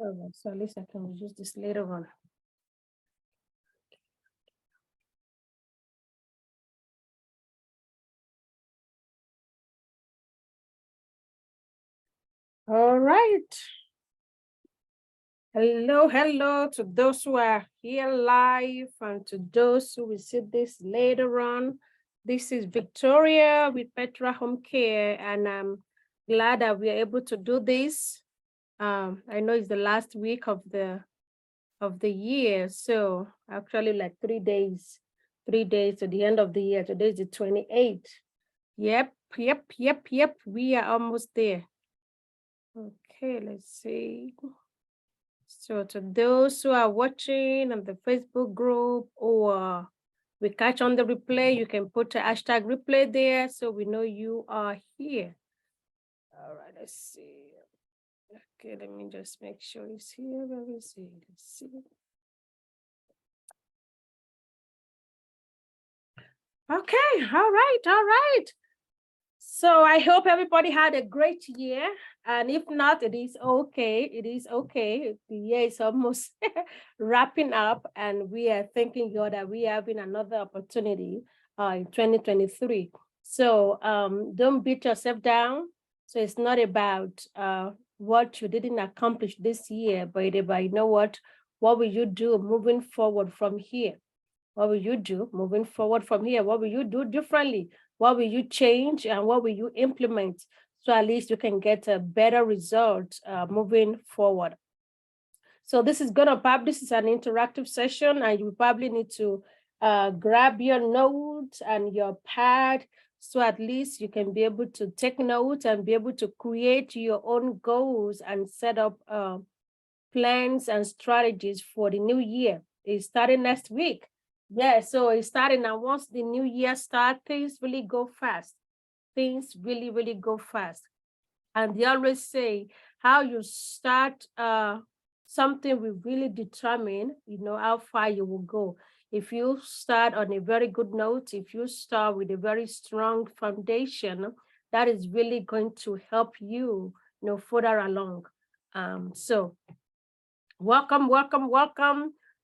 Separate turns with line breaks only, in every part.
All right, so at least I can use this later on. All right. Hello, hello to those who are here live and to those who will see this later on. This is Victoria with Petra Home Care, and I'm glad that we are able to do this. I know it's the last week of the year, so actually like 3 days to the end of the year. Today is the 28th. Yep. We are almost there. Okay, let's see. So to those who are watching on the Facebook group or we catch on the replay, you can put a hashtag replay there so we know you are here. All right, let's see. Okay, let me just make sure it's here. Let me see. Let's see. Okay, all right. So I hope everybody had a great year. And if not, it is okay. The year is almost wrapping up, and we are thanking God that we are having another opportunity in 2023. So don't beat yourself down. So it's not about what you didn't accomplish this year, but about, you know what will you do moving forward from here? What will you do moving forward from here? What will you do differently? What will you change and what will you implement? So at least you can get a better result moving forward. So this is an interactive session, and you probably need to grab your notes and your pad, so at least you can be able to take notes and be able to create your own goals and set up plans and strategies for the new year. It's starting next week. Yeah, so it's starting now. Once the new year starts, things really go fast. Things really go fast. And they always say how you start something will really determine, how far you will go. If you start on a very good note, if you start with a very strong foundation, that is really going to help you, further along. So welcome.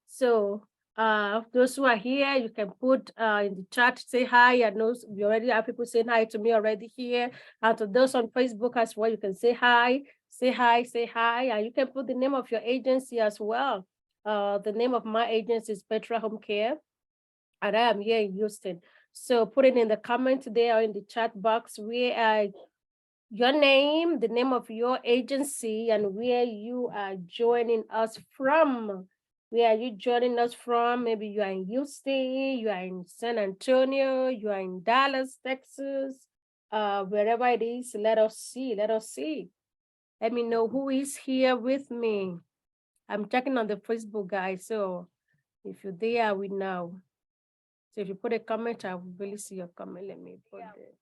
So those who are here, you can put in the chat, say hi. I know we already have people saying hi to me already here. And to those on Facebook as well, you can say hi, and you can put the name of your agency as well. The name of my agency is Petra Home Care, and I am here in Houston. So put it in the comment there or in the chat box where your name, the name of your agency, and where you are joining us from. Where are you joining us from? Maybe you are in Houston, you are in San Antonio, you are in Dallas, Texas, wherever it is. Let us see. Let me know who is here with me. I'm checking on the Facebook, guys. So if you're there, we know. So if you put a comment, I will really see your comment. Let me put it.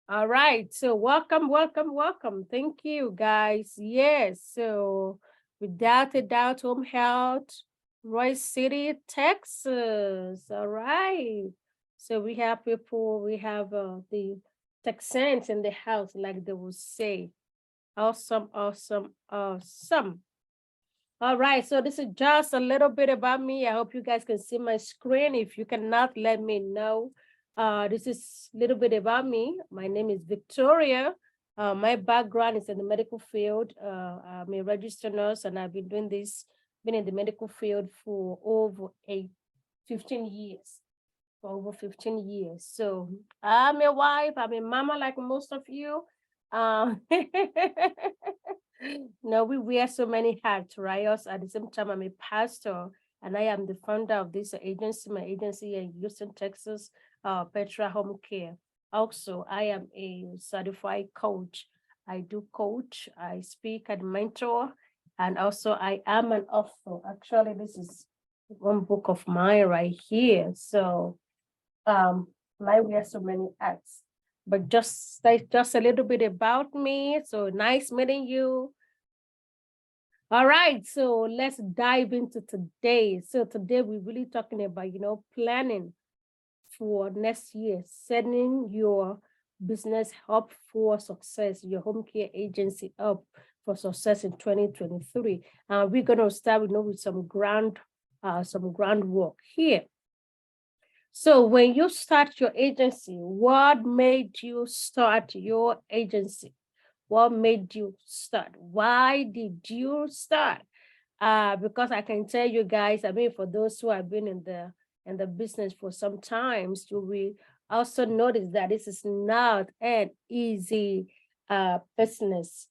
All right, so welcome. Thank you, guys. Yes, so without a doubt, Home Health, Royce City, Texas. All right, so we have people, we have the Texans in the house, like they will say. Awesome. All right, so this is just a little bit about me. I hope you guys can see my screen. If you cannot, let me know. This is a little bit about me. My name is Victoria. My background is in the medical field. I'm a registered nurse, and I've been in the medical field for over 15 years. So I'm a wife, I'm a mama like most of you. No, we wear so many hats, right? Also, at the same time, I'm a pastor, and I am the founder of this agency, my agency in Houston, Texas, Petra Home Care. Also, I am a certified coach. I do coach, I speak and mentor, and also I am an author. Actually, this is one book of mine right here. So, I wear so many hats. But just a little bit about me. So nice meeting you. All right, so let's dive into today. So today we're really talking about, planning for next year, setting your business up for success, your home care agency up for success in 2023. We're going to start, with some groundwork here. So when you start your agency, what made you start your agency? What made you start? Why did you start? Because I can tell you guys, I mean, for those who have been in the business for some times, you will also notice that this is not an easy business.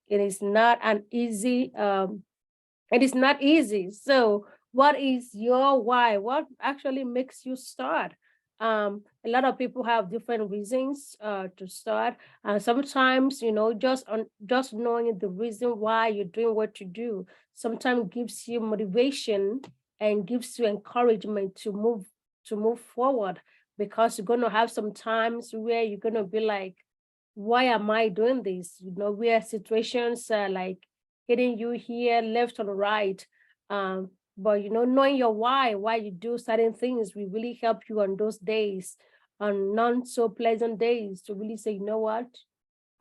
It is not an easy it is not easy. So what is your why? What actually makes you start? A lot of people have different reasons to start. And sometimes, just knowing the reason why you're doing what you do, sometimes gives you motivation and gives you encouragement to move forward, because you're gonna have some times where you're gonna be like, why am I doing this? Where situations are like hitting you here, left and right. But knowing your why you do certain things will really help you on those days, on non so pleasant days, to really say, you know what?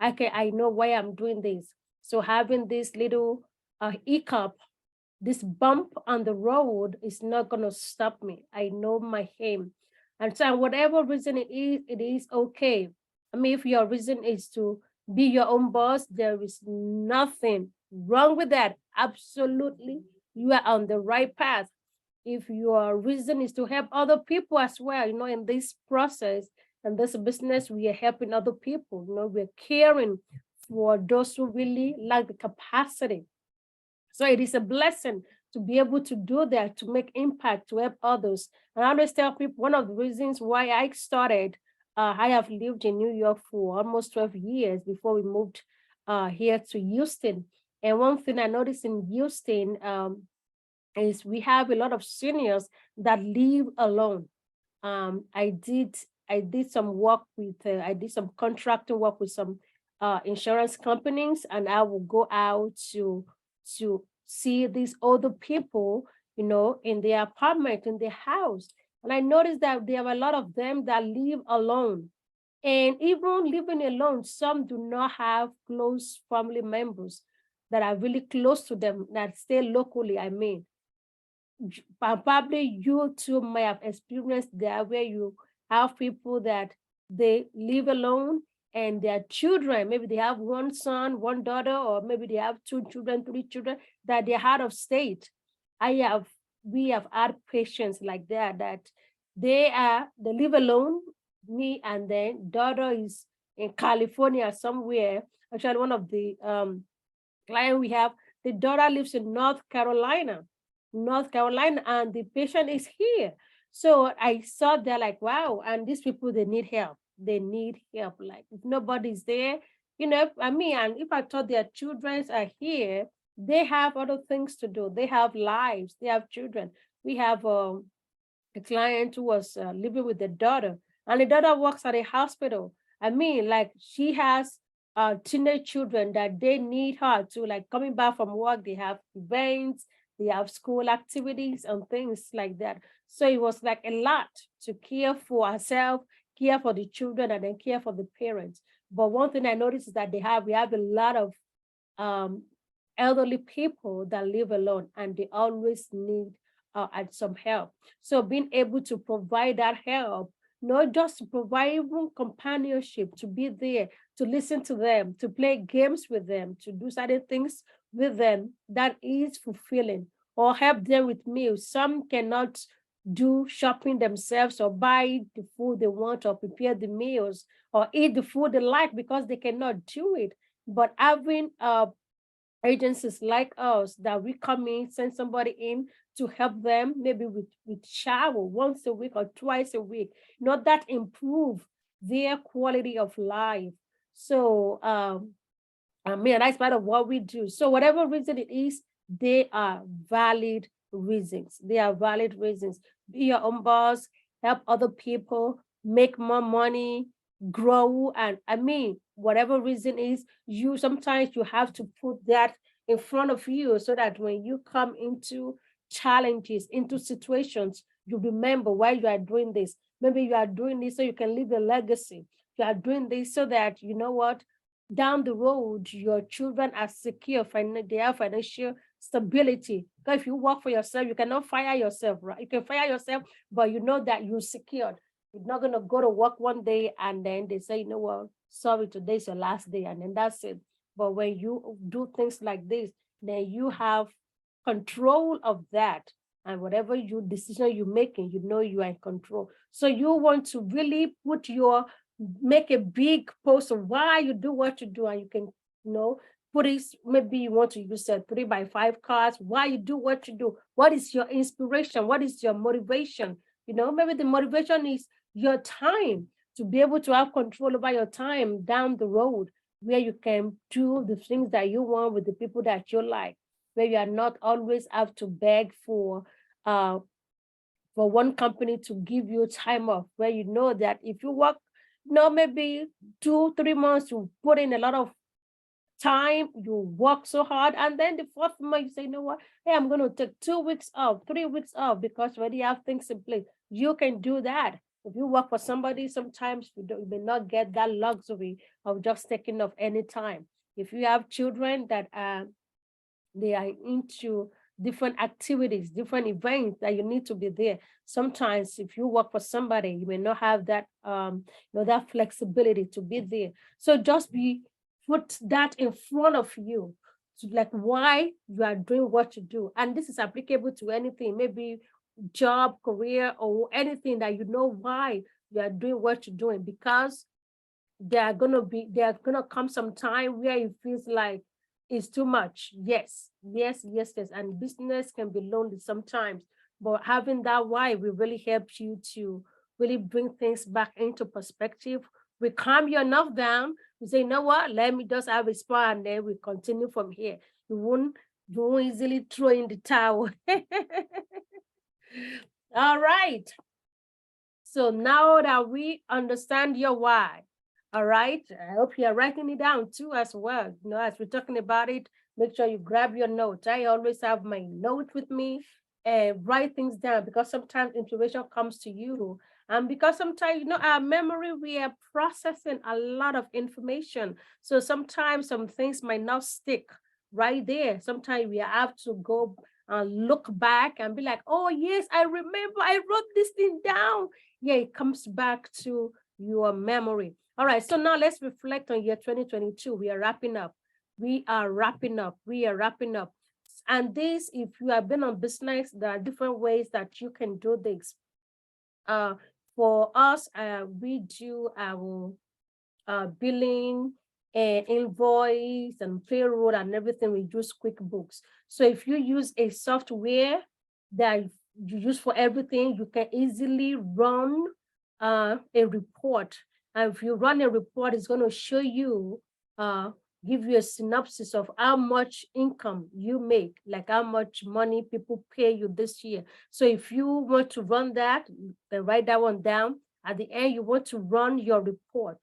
I know why I'm doing this. So having this little hiccup, this bump on the road is not gonna stop me. I know my aim. And so whatever reason it is okay. I mean, if your reason is to be your own boss, there is nothing wrong with that. Absolutely, you are on the right path. If your reason is to help other people as well, in this process and this business, we are helping other people. We're caring for those who really lack the capacity. So it is a blessing to be able to do that, to make impact, to help others. And I always tell people, one of the reasons why I started, I have lived in New York for almost 12 years before we moved here to Houston. And one thing I noticed in Houston is we have a lot of seniors that live alone. I did some work with, I did some contracting work with some insurance companies, and I will go out to see these other people, in their apartment, in their house. And I noticed that there are a lot of them that live alone. And even living alone, some do not have close family members that are really close to them, that stay locally, I mean. Probably you too may have experienced that, where you have people that they live alone, and their children, maybe they have one son, one daughter, or maybe they have two children, three children, that they're out of state. We have had patients like that they live alone, me, and then daughter is in California somewhere. Actually, one of the client we have, the daughter lives in North Carolina, and the patient is here. So I saw they're like, wow, and these people, they need help. They need help. Like, if nobody's there, I mean, and if I thought their children are here, they have other things to do. They have lives, they have children. We have a client who was living with the daughter, and the daughter works at a hospital. I mean, like, she has teenage children that they need her to, like, coming back from work, they have events, they have school activities and things like that. So it was like a lot to care for herself, care for the children, and then care for the parents. But one thing I noticed is that we have a lot of um, elderly people that live alone, and they always need some help. So being able to provide that help, not just to provide even companionship, to be there, to listen to them, to play games with them, to do certain things with them, that is fulfilling. Or help them with meals. Some cannot do shopping themselves, or buy the food they want, or prepare the meals, or eat the food they like, because they cannot do it. But having agencies like us, that we come in, send somebody in to help them, maybe with shower once a week or twice a week, that improve their quality of life. So I mean, that's part of what we do. So whatever reason it is, they are valid reasons. They are valid reasons. Be your own boss, help other people, make more money, grow. And I mean, whatever reason is, sometimes you have to put that in front of you, so that when you come into challenges, into situations, you remember why you are doing this. Maybe you are doing this so you can leave a legacy. You are doing this so that, you know what, down the road, your children are secure, they have financial stability. Because if you work for yourself, you cannot fire yourself, right? You can fire yourself, but you know that you're secured. You're not going to go to work one day and then they say, you know what, sorry, today's your last day, and then that's it. But when you do things like this, then you have control of that. And whatever decision you're making, you know you are in control. So you want to really make a big post of why you do what you do, and you can, put it, maybe you want to use a 3x5 cards, why you do what you do. What is your inspiration? What is your motivation? Maybe the motivation is your time, to be able to have control over your time down the road, where you can do the things that you want with the people that you like, where you are not always have to beg for one company to give you time off, where you know that if you work, maybe 2-3 months, you put in a lot of time, you work so hard, and then the fourth month you say, you know what, hey, I'm going to take 2 weeks off, 3 weeks off, because we already have things in place. You can do that. If you work for somebody, sometimes you may not get that luxury of just taking off any time. If you have children that they are into different activities, different events that you need to be there. Sometimes if you work for somebody, you may not have that that flexibility to be there. So just put that in front of you, to like why you are doing what you do. And this is applicable to anything, maybe job, career, or anything that you know why you are doing what you're doing, because there are gonna come some time where it feels like it's too much. Yes, yes, yes, yes. And business can be lonely sometimes, but having that why will really help you to really bring things back into perspective. We calm you enough down. We say, you know what, let me just have a spa, and then we continue from here. You won't easily throw in the towel. All right. So now that we understand your why, all right, I hope you're writing it down too as well. As we're talking about it, make sure you grab your notes. I always have my note with me and write things down, because sometimes information comes to you. And because sometimes, our memory, we are processing a lot of information. So sometimes some things might not stick right there. Sometimes we have to go look back and be like, oh, yes, I remember I wrote this thing down. Yeah, it comes back to your memory. All right, so now let's reflect on year 2022. We are wrapping up. We are wrapping up. We are wrapping up. And this, if you have been on business, there are different ways that you can do this. For us, we do our billing and invoice and payroll and everything. We use QuickBooks. So if you use a software that you use for everything, you can easily run a report. And if you run a report, it's going to show you, give you a synopsis of how much income you make, like how much money people pay you this year. So if you want to run that, then write that one down. At the end, you want to run your report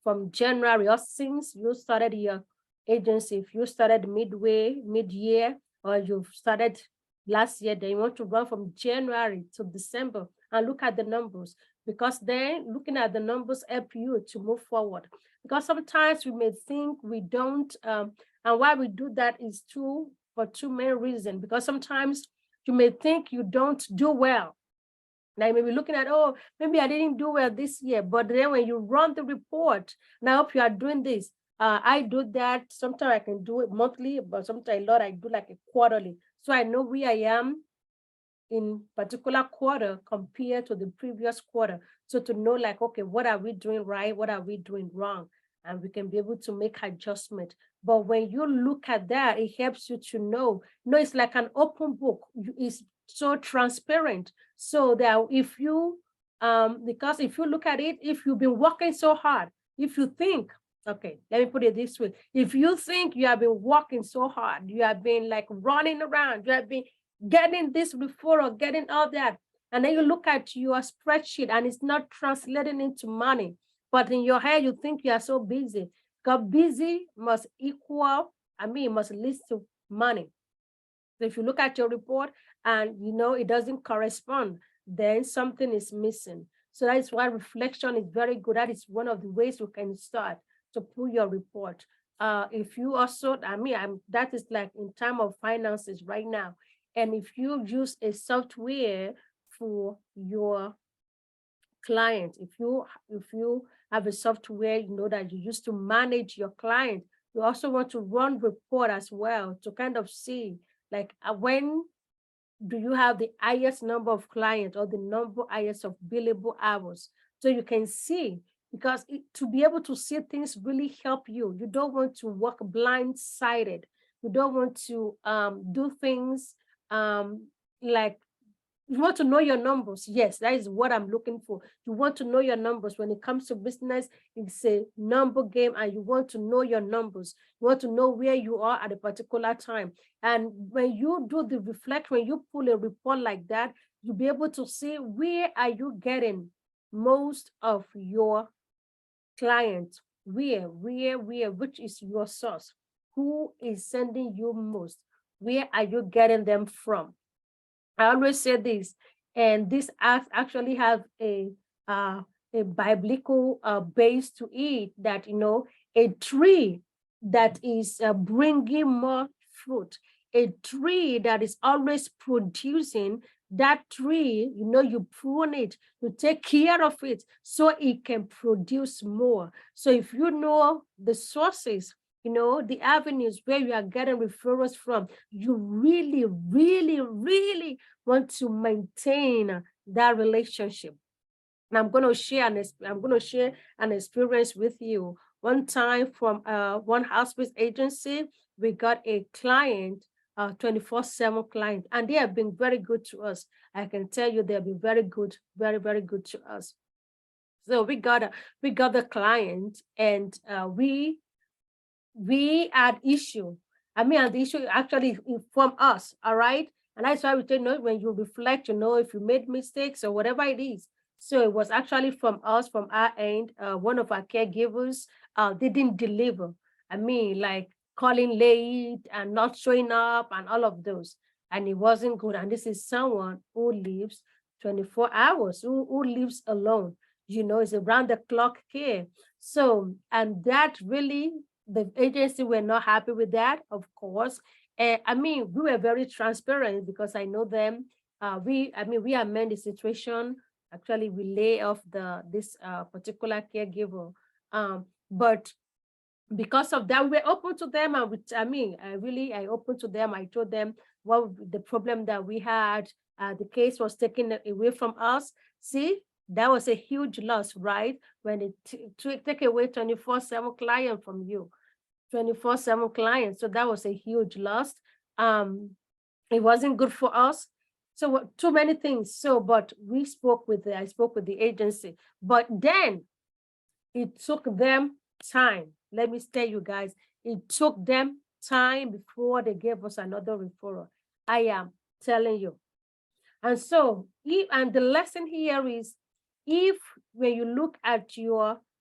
from January, or since you started your agency. If you started mid-year, or you started last year, then you want to run from January to December and look at the numbers, because then looking at the numbers help you to move forward. Because sometimes we may think we don't, and why we do that is for two main reasons. Because sometimes you may think you don't do well. Now you may be looking at, oh, maybe I didn't do well this year, but then when you run the report, and I hope you are doing this. I do that. Sometimes I can do it monthly, but sometimes, Lord, I do like a quarterly. So I know where I am in particular quarter compared to the previous quarter. So to know like, okay, what are we doing right? What are we doing wrong? And we can be able to make adjustment. But when you look at that, it helps you to know. It's like an open book. It's so transparent. So that if you, because if you look at it, if you've been working so hard, if you think, okay, let me put it this way. If you think you have been working so hard, you have been like running around, you have been getting this before or getting all that, and then you look at your spreadsheet and it's not translating into money, but in your head you think you are so busy, because busy must must lead to money. So if you look at your report and it doesn't correspond, then something is missing. So that is why reflection is very good. That is one of the ways you can start to pull your report. If you also, that is like in time of finances right now. And if you use a software for your client, if you have a software, that you use to manage your client, you also want to run report as well to kind of see like when do you have the highest number of clients or the number highest of billable hours, so you can see, because to be able to see things really help you. You don't want to work blindsided. You don't want to do things like, you want to know your numbers. Yes, that is what I'm looking for. You want to know your numbers. When it comes to business, it's a number game, and you want to know your numbers. You want to know where you are at a particular time. And when you do the reflect, when you pull a report like that, you'll be able to see where are you getting most of your clients, which is your source, who is sending you most, where are you getting them from. I always say this, and this actually have a biblical base to it, that a tree that is bringing more fruit, a tree that is always producing, that tree, you prune it, you take care of it so it can produce more. So if you know the sources, the avenues where you are getting referrals from, you really, really, really want to maintain that relationship. And I'm going to share an experience with you. One time from one hospice agency, we got a client, 24/7 client, and they have been very good to us. I can tell you they have been very good, very, very good to us. So we got the client, and we had issue. And the issue actually from us, all right? And that's why we say, when you reflect, if you made mistakes or whatever it is. So it was actually from us, from our end. One of our caregivers, they didn't deliver. Like calling late and not showing up and all of those. And it wasn't good. And this is someone who lives 24 hours, who lives alone. It's around the clock care. So, and that really, the agency were not happy with that, of course. We were very transparent because I know them. We amend the situation. Actually, we lay off this particular caregiver. But because of that, we're open to them. I opened to them. I told them what the problem that we had. The case was taken away from us. See, that was a huge loss, right? When they take away 24/7 client from you, 24/7 clients. So that was a huge loss. It wasn't good for us. So too many things. So, but I spoke with the agency, but then it took them time. Let me tell you guys, it took them time before they gave us another referral. I am telling you. And so, and the lesson here is, when you look at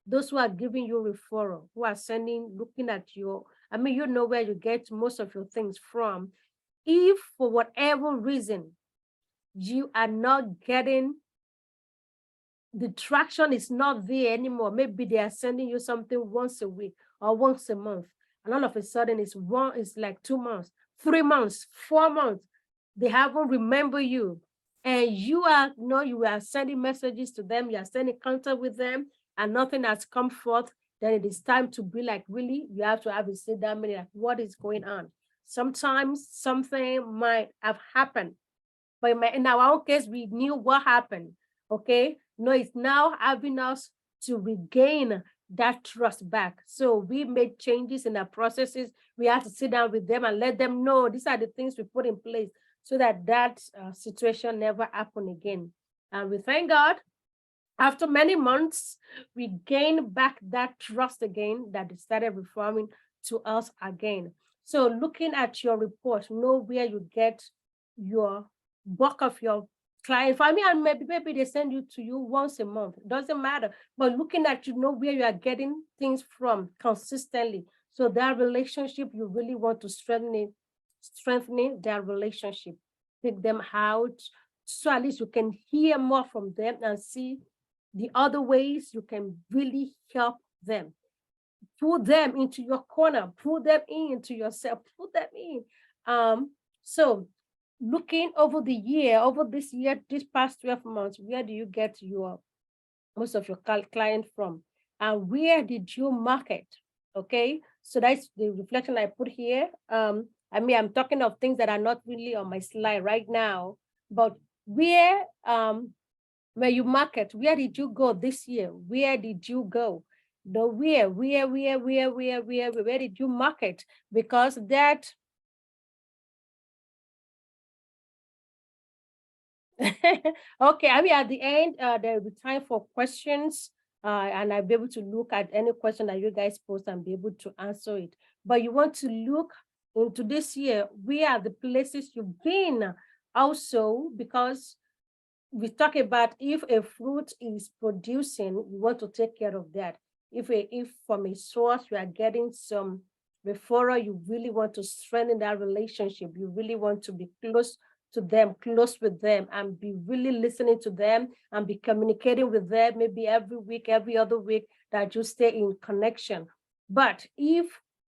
those who are giving you referral, who are looking at where you get most of your things from. If for whatever reason you are not getting, the traction is not there anymore, maybe they are sending you something once a week or once a month, and all of a sudden it's like 2 months, 3 months, 4 months, they haven't remembered you, and you are sending messages to them, you are sending contact with them, and nothing has come forth, then it is time to be like, really, you have to have a sit down meeting, like, what is going on? Sometimes something might have happened, but in our own case, we knew what happened, okay? No, it's now having us to regain that trust back. So we made changes in our processes. We had to sit down with them and let them know these are the things we put in place so that situation never happened again. And we thank God, after many months, we gained back that trust again, that they started reforming to us again. So looking at your report, know where you get your bulk of your client. And maybe they send you to you once a month. It doesn't matter. But looking at, where you are getting things from consistently. So that relationship, you really want to strengthening their relationship. Take them out so at least you can hear more from them and see the other ways you can really help them. Pull them into your corner, pull them into yourself, pull them in. So looking over the year, over this year, this past 12 months, where do you get your most of your client from? And where did you market? Okay, so that's the reflection I put here. I mean, I'm talking of things that are not really on my slide right now, but where you market, where did you go this year? Where did you go? The where did you market? Because that okay, I mean, at the end, there will be time for questions, and I'll be able to look at any question that you guys post and be able to answer it. But you want to look into this year, where are the places you've been also, because we talk about if a fruit is producing, you want to take care of that. If from a source you are getting some referral, you really want to strengthen that relationship. You really want to be close to them, close with them, and be really listening to them and be communicating with them maybe every week, every other week, that you stay in connection. But if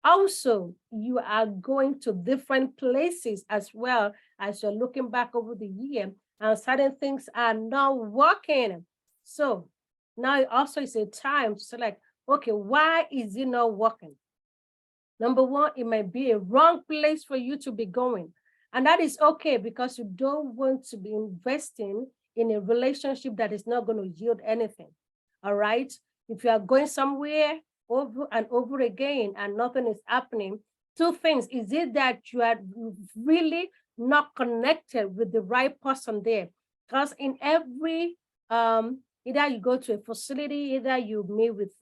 also you are going to different places as well as you're looking back over the year, and certain things are not working. So now also it's a time to select, okay, why is it not working? Number one, it might be a wrong place for you to be going. And that is okay, because you don't want to be investing in a relationship that is not going to yield anything. All right. If you are going somewhere over and over again and nothing is happening, two things. Is it that you are really not connected with the right person there? Because in every, either you go to a facility, either you meet with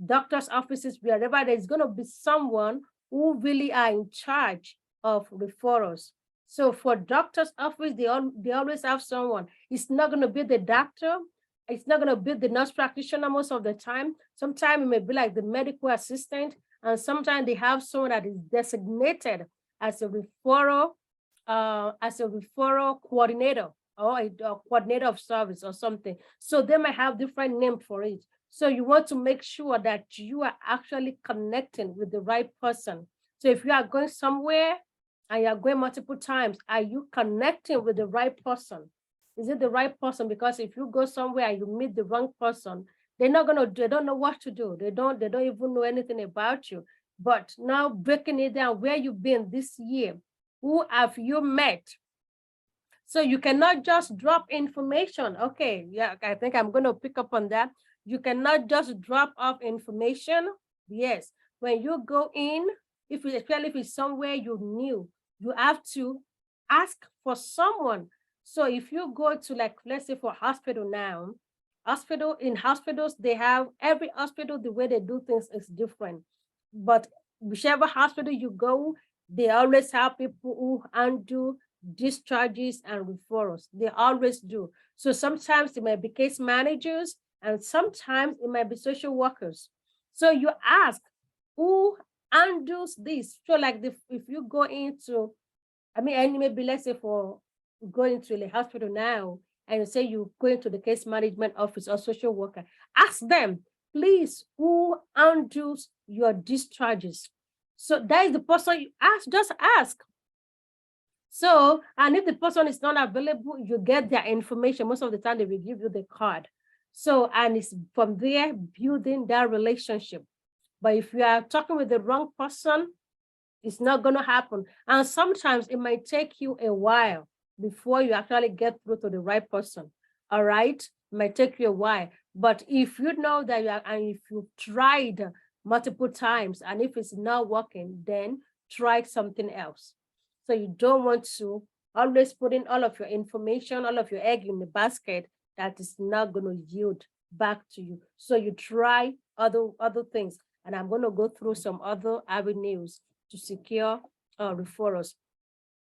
doctor's offices, wherever, there's going to be someone who really are in charge of referrals. So for doctor's office, they always have someone. It's not going to be the doctor. It's not going to be the nurse practitioner most of the time. Sometimes it may be like the medical assistant, and sometimes they have someone that is designated as a referral coordinator, or a coordinator of service or something. So they might have different name for it. So you want to make sure that you are actually connecting with the right person. So if you are going somewhere and you are going multiple times, are you connecting with the right person? Is it the right person? Because if you go somewhere and you meet the wrong person, they don't know what to do. They don't even know anything about you. But now breaking it down, where you've been this year, who have you met? So you cannot just drop information. Okay, yeah, I think I'm going to pick up on that. You cannot just drop off information. Yes, when you go in, especially if it's somewhere you new, you have to ask for someone. So if you go to, like, let's say for hospital now, in hospitals, they have, every hospital, the way they do things is different. But whichever hospital you go, they always have people who undo discharges and referrals. They always do. So sometimes it might be case managers, and sometimes it might be social workers. So you ask, who handles this? So like if you go into, I mean, and maybe let's say for going to the hospital now, and you say you go into the case management office or social worker, ask them, please, who handles your discharges? So that is the person you ask, just ask. So, and if the person is not available, you get their information. Most of the time, they will give you the card. So, and it's from there building that relationship. But if you are talking with the wrong person, it's not going to happen. And sometimes it might take you a while before you actually get through to the right person. All right. It might take you a while. But if you know that you are, and if you've tried multiple times, and if it's not working, then try something else. So you don't want to always put in all of your information, all of your egg in the basket that is not going to yield back to you. So you try other things. And I'm going to go through some other avenues to secure referrals.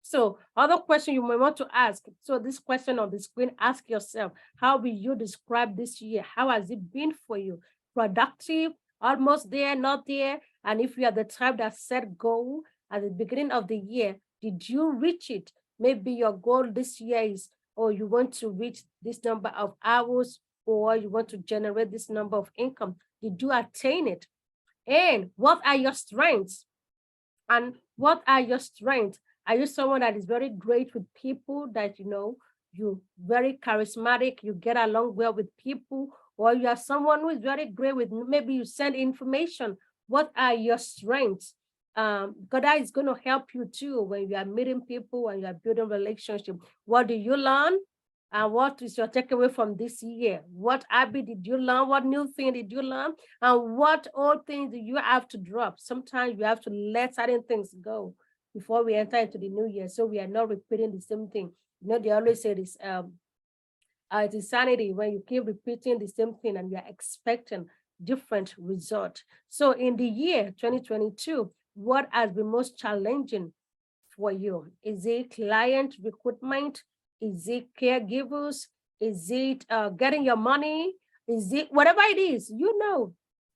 So other question you may want to ask. So this question on the screen, ask yourself, how will you describe this year? How has it been for you? Productive, almost there, not there? And if you are the type that set goal at the beginning of the year, did you reach it? Maybe your goal this year is, or you want to reach this number of hours or you want to generate this number of income. Did you attain it? And what are your strengths? And what are your strengths? Are you someone that is very great with people, that you very charismatic, you get along well with people, or you are someone who is very great with, maybe you send information? What are your strengths? God is going to help you too when you are meeting people and you are building relationship. What do you learn? And what is your takeaway from this year? What habit did you learn? What new thing did you learn? And what old things do you have to drop? Sometimes you have to let certain things go before we enter into the new year, so we are not repeating the same thing. They always say this, it's insanity when you keep repeating the same thing and you're expecting different result. So in the year 2022, what has been most challenging for you? Is it client recruitment? Is it caregivers? Is it getting your money? Is it whatever it is?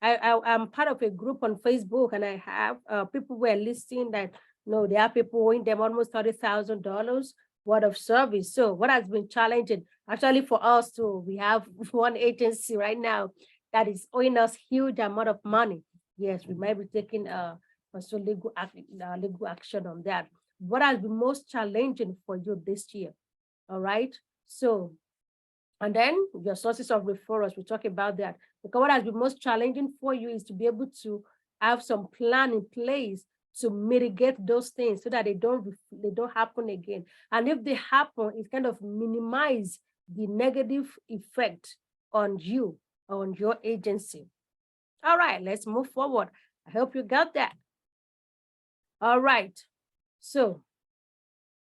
I'm part of a group on Facebook, and I have people who are listing that they are people owing them almost $30,000 worth of service. So what has been challenging actually for us too? We have one agency right now that is owing us huge amount of money. Yes, we might be taking also legal action on that. What has been most challenging for you this year? All right. So, and then your sources of referrals, we talk about that. Because what has been most challenging for you is to be able to have some plan in place to mitigate those things so that they don't happen again. And if they happen, it kind of minimize the negative effect on you, on your agency. All right, let's move forward. I hope you got that. All right. So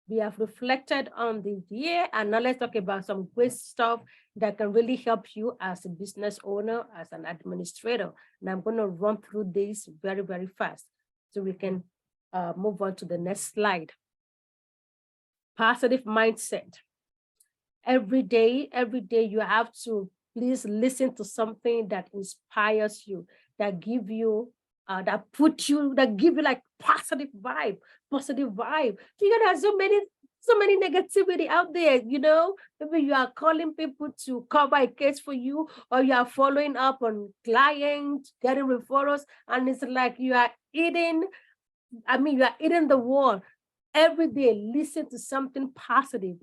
we have reflected on the year, and now let's talk about some great stuff that can really help you as a business owner, as an administrator. And I'm going to run through this very, very fast so we can move on to the next slide. Positive mindset. Every day you have to please listen to something that inspires you, that give you that give you like positive vibe. There's so many negativity out there, maybe you are calling people to cover a case for you, or you are following up on clients, getting referrals, and it's like you are eating the wall. Every day, listen to something positive.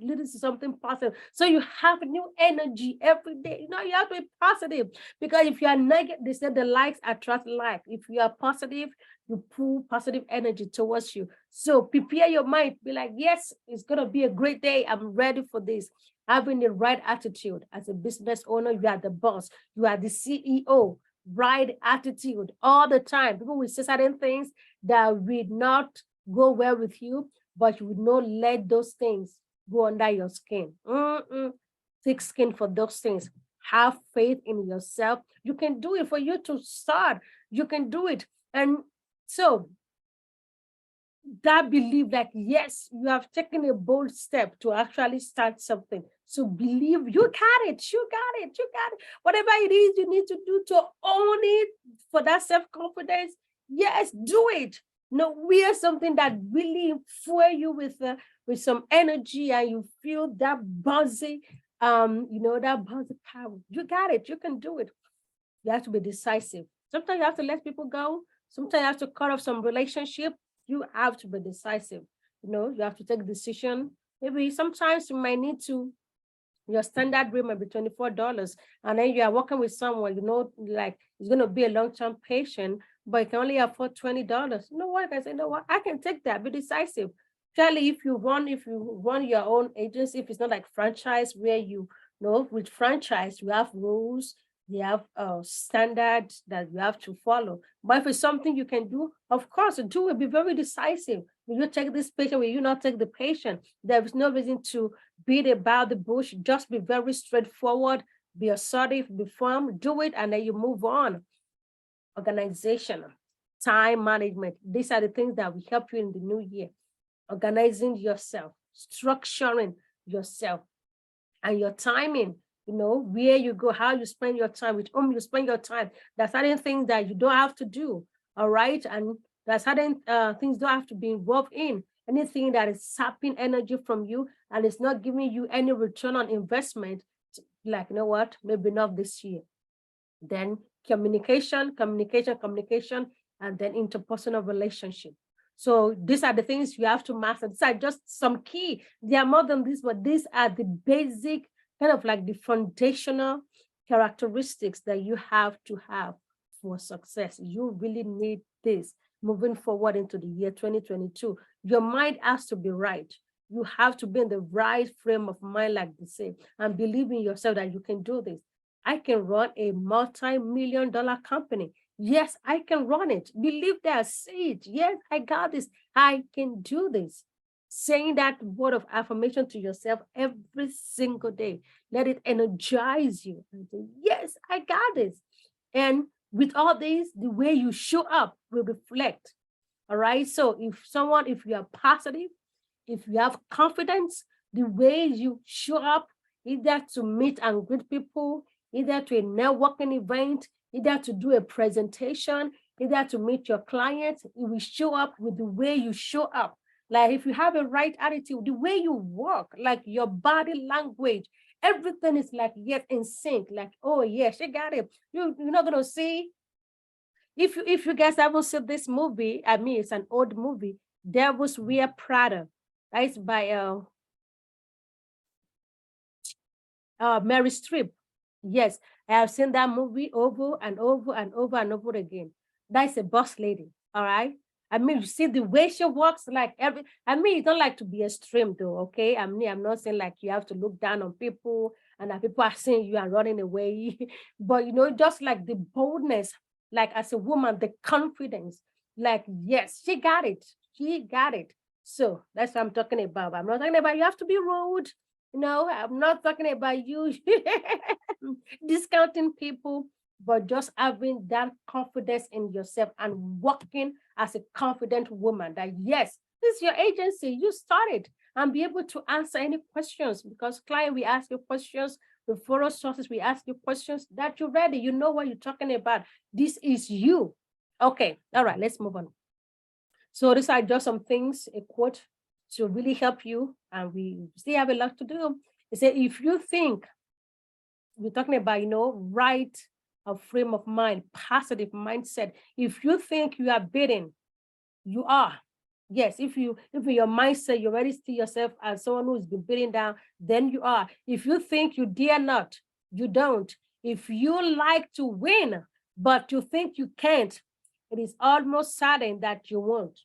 So you have new energy every day. You have to be positive, because if you are negative, they say the likes attract like. If you are positive, you pull positive energy towards you. So prepare your mind. Be like, yes, it's going to be a great day. I'm ready for this. Having the right attitude. As a business owner, you are the boss. You are the CEO. Right attitude all the time. People will say certain things that will not go well with you, but you would not let those things go under your skin. Thick skin for those things. Have faith in yourself. You can do it. For you to start, you can do it. And so that belief that, yes, you have taken a bold step to actually start something. So believe you got it. Whatever it is you need to do to own it, for that self-confidence, yes, do it. Wear something that really fuel you with some energy, and you feel that buzzy, that buzzy power. You got it. You can do it. You have to be decisive. Sometimes you have to let people go. Sometimes you have to cut off some relationship. You have to be decisive. You have to take a decision. Maybe sometimes you might need to, your standard rate might be $24, and then you are working with someone, like it's going to be a long-term patient, but you can only afford $20. You know what? I say, I can take that. Be decisive. Surely, if you run your own agency, if it's not like franchise where with franchise, you have rules, you have standards that you have to follow. But if it's something you can do, of course, do it. Be very decisive. Will you take this patient? Will you not take the patient? There is no reason to beat about the bush. Just be very straightforward. Be assertive. Be firm. Do it, and then you move on. Organization, time management. These are the things that will help you in the new year. Organizing yourself, structuring yourself, and your timing. Where you go, how you spend your time, with whom you spend your time. There's certain things that you don't have to do, all right? And there's certain things don't have to be involved in. Anything that is sapping energy from you and it's not giving you any return on investment, like, you know what, maybe not this year. Then communication, and then interpersonal relationship. So these are the things you have to master. These are just some key. There are more than this, but these are the basic, kind of like the foundational characteristics that you have to have for success. You really need this moving forward into the year 2022. Your mind has to be right. You have to be in the right frame of mind, like they say, and believe in yourself that you can do this. I can run a multi-million-dollar company. Yes, I can run it. Believe that, say it. Yes, I got this. I can do this. Saying that word of affirmation to yourself every single day. Let it energize you. And say, yes, I got this. And with all this, the way you show up will reflect. All right. So if you are positive, if you have confidence, the way you show up, either to meet and greet people, either to a networking event, either to do a presentation, either to meet your clients, it will show up with the way you show up. Like if you have a right attitude, the way you walk, like your body language, everything is like yet in sync. Like, oh yeah, she got it. You're not gonna see. If you guys ever see this movie, I mean it's an old movie, Devils Wear Prada. That's by Mary Streep. Yes, I have seen that movie over and over and over and over again. That's a boss lady, all right? I mean, you see the way she walks, like I mean, you don't like to be extreme though, okay? I mean, I'm not saying like you have to look down on people and that people are saying you are running away, but just like the boldness, like as a woman, the confidence, like, yes, she got it. She got it. So that's what I'm talking about. I'm not talking about you have to be rude. No, I'm not talking about you discounting people, but just having that confidence in yourself and walking as a confident woman that, yes, this is your agency, you started, and be able to answer any questions, because client, we ask you questions, referral sources, we ask you questions, that you're ready, you know what you're talking about. This is you. Okay, all right, let's move on. So these are just some things, a quote to really help you, and we still have a lot to do. It said, if you think, we're talking about, right frame of mind, positive mindset. If you think you are beaten, you are. Yes, if in your mindset, you already see yourself as someone who's been beaten down, then you are. If you think you dare not, you don't. If you like to win, but you think you can't, it is almost certain that you won't.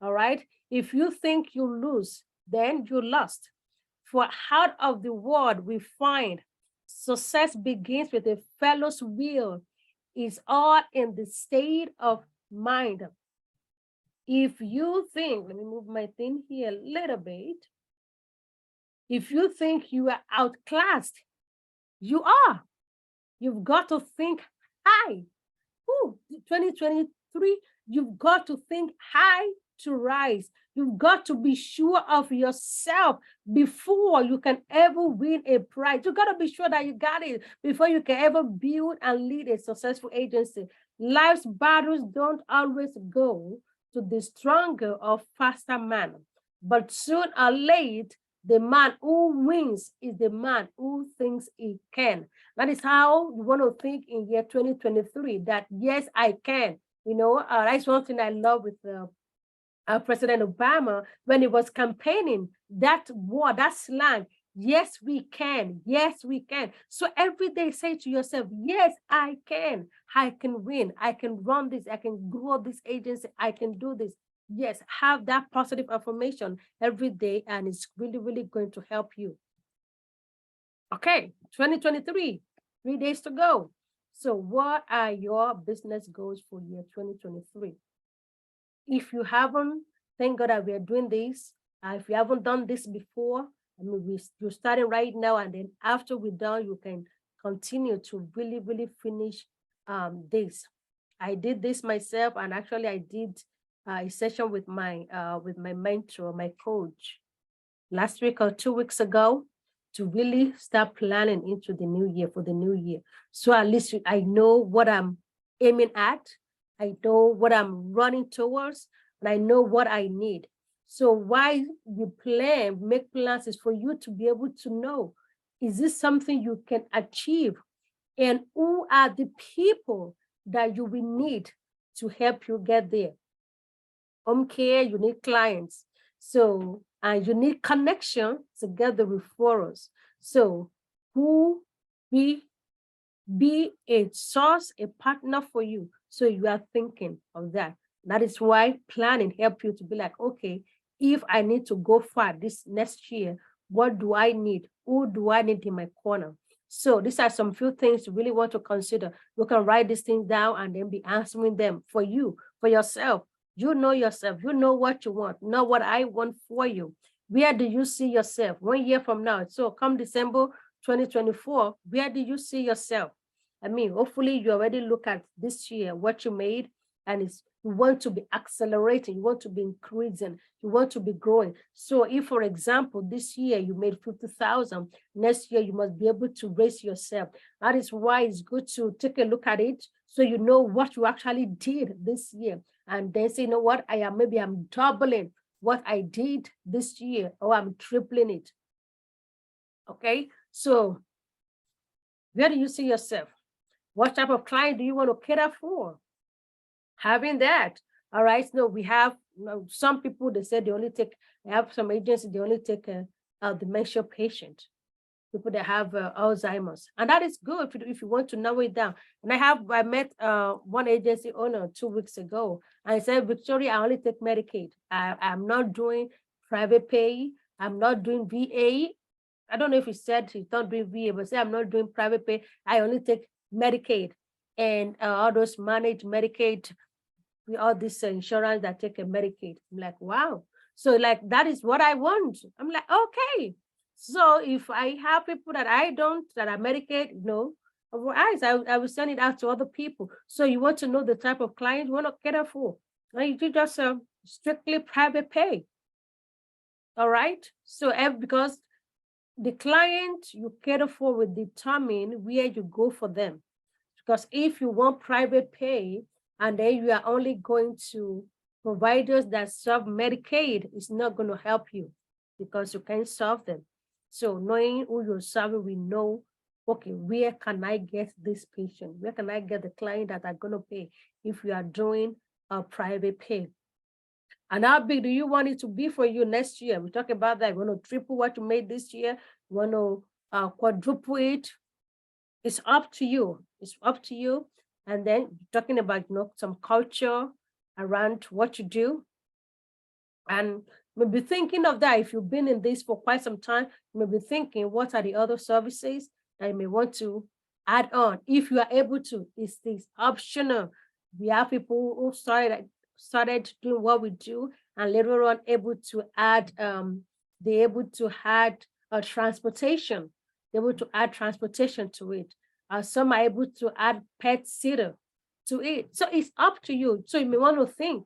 All right. If you think you lose, then you lost. For out of the word we find success begins with a fellow's will. It's all in the state of mind. If you think, let me move my thing here a little bit. If you think you are outclassed, you are. You've got to think high. Ooh, 2023, you've got to think high to rise. You've got to be sure of yourself before you can ever win a prize. You got to be sure that you got it before you can ever build and lead a successful agency. Life's battles don't always go to the stronger or faster man, but soon or late, the man who wins is the man who thinks he can. That is how you want to think in year 2023, that yes, I can. That's one thing I love with President Obama when he was campaigning, that word, that slang, yes, we can. Yes, we can. So every day say to yourself, yes, I can. I can win. I can run this. I can grow this agency. I can do this. Yes, have that positive affirmation every day, and it's really, really going to help you. Okay, 2023, 3 days to go. So what are your business goals for year 2023? If you haven't, thank God that we are doing this. If you haven't done this before, I mean, you're starting right now, and then after we're done, you can continue to really, really finish this. I did this myself, and actually I did a session with my mentor, my coach, last week or 2 weeks ago, to really start planning into the new year, for the new year. So at least I know what I'm aiming at. I know what I'm running towards, and I know what I need. So why we make plans is for you to be able to know Is this something you can achieve? And who are the people that you will need to help you get there? Home care, you need clients. So, and you need connection to get the referrals. So, who be a source, a partner for you. So you are thinking of that. That is why planning help you to be like, okay, if I need to go far this next year, what do I need? Who do I need in my corner? So these are some few things you really want to consider. You can write these things down and then be answering them for you, for yourself. You know yourself. You know what you want, not what I want for you. Where do you see yourself 1 year from now? So come December 2024, where do you see yourself? I mean, hopefully you already look at this year, what you made, and it's, you want to be accelerating, you want to be increasing, you want to be growing. So if, for example, this year you made 50,000, next year you must be able to raise yourself. That is why it's good to take a look at it so you know what you actually did this year. And then say, you know what, maybe I'm doubling what I did this year, or I'm tripling it. Okay, so where do you see yourself? What type of client do you want to cater for? Having that, all right. So we have, some people, they said they only take, I have some agencies, they only take a dementia patient, people that have Alzheimer's. And that is good if you want to narrow it down. And I met one agency owner 2 weeks ago, and I said, Victoria, I only take Medicaid. I'm not doing private pay. I'm not doing VA. I don't know if he said he's not doing VA, but say I'm not doing private pay. I only take Medicaid, and all those managed Medicaid, all this insurance that take a Medicaid. I'm like, wow. So like, that is what I want. I'm like, okay. So if I have people that are Medicaid, I will send it out to other people. So you want to know the type of client you want to cater for. You do just strictly private pay. All right. So because the client you cater for will determine where you go for them. Because if you want private pay and then you are only going to providers that serve Medicaid, it's not going to help you because you can't serve them. So knowing who you're serving, we know, okay, where can I get this patient? Where can I get the client that are going to pay if you are doing a private pay? And how big do you want it to be for you next year? We talk about that. You want to triple what you made this year. You want to quadruple it. It's up to you. It's up to you. And then talking about, some culture around what you do. And maybe thinking of that, if you've been in this for quite some time, maybe thinking, what are the other services that you may want to add on? If you are able to, it's this optional. We have people who started doing what we do and later on able to add, they're able to add transportation. They're able to add transportation to it. Some are able to add pet sitter to it. So it's up to you. So you may want to think,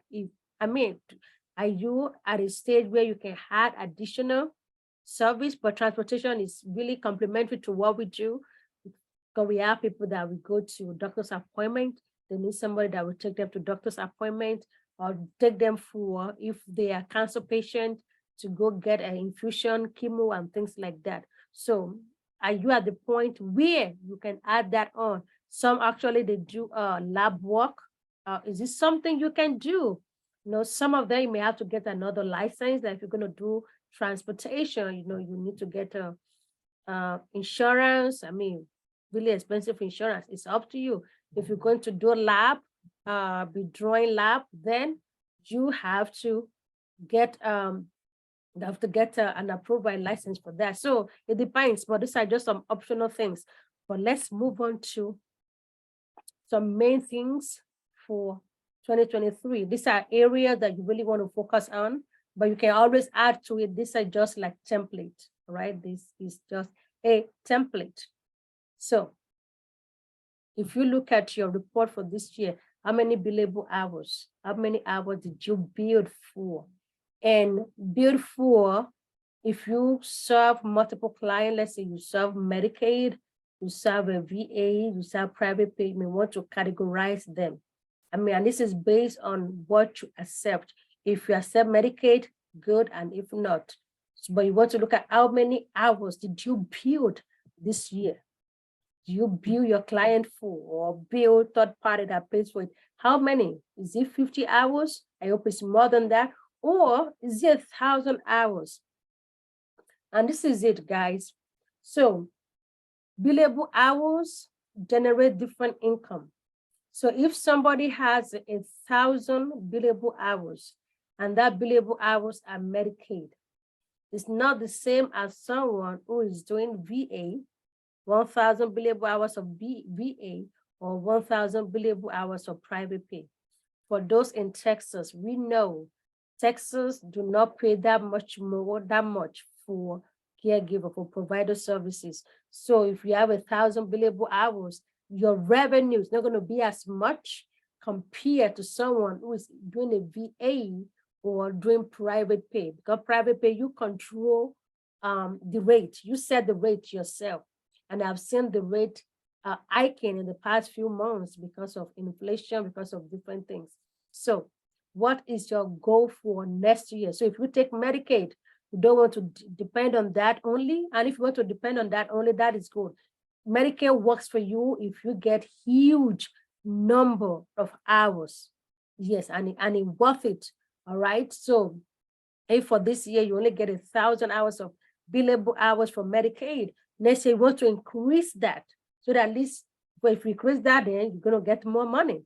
are you at a stage where you can add additional service, but transportation is really complementary to what we do? Because we have people that we go to doctor's appointment, they need somebody that will take them to doctor's appointment or take them for, if they are cancer patient, to go get an infusion, chemo, and things like that. So are you at the point where you can add that on? Some actually, they do lab work. Is this something you can do? Some of them you may have to get another license. Like if you're going to do transportation, you need to get insurance. Really expensive insurance. It's up to you. If you're going to do lab, be drawing lab, then you have to get an approved by license for that. So it depends, but these are just some optional things. But let's move on to some main things for 2023. These are areas that you really want to focus on, but you can always add to it. These are just like template, right? This is just a template. So if you look at your report for this year, how many billable hours? How many hours did you build for? And build for, if you serve multiple clients, let's say you serve Medicaid, you serve a VA, you serve private pay, you may want to categorize them. And this is based on what you accept. If you accept Medicaid, good, and if not. But you want to look at how many hours did you build this year? Do you bill your client for or bill third party that pays for it? How many? Is it 50 hours? I hope it's more than that. Or is it 1,000 hours? And this is it, guys. So billable hours generate different income. So if somebody has 1,000 billable hours and that billable hours are Medicaid, it's not the same as someone who is doing VA, 1,000 billable hours of VA or 1,000 billable hours of private pay. For those in Texas, we know Texas do not pay that much for caregiver, for provider services. So if you have 1,000 billable hours, your revenue is not going to be as much compared to someone who is doing a VA or doing private pay. Because private pay, you control the rate. You set the rate yourself. And I've seen the rate hiking in the past few months because of inflation, because of different things. So what is your goal for next year? So if you take Medicaid, you don't want to depend on that only. And if you want to depend on that only, that is good. Medicare works for you if you get huge number of hours. Yes, and it worth it. All right. So if for this year you only get 1,000 hours of billable hours for Medicaid, next year you want to increase that. So that at least, well, if you increase that, then you're going to get more money.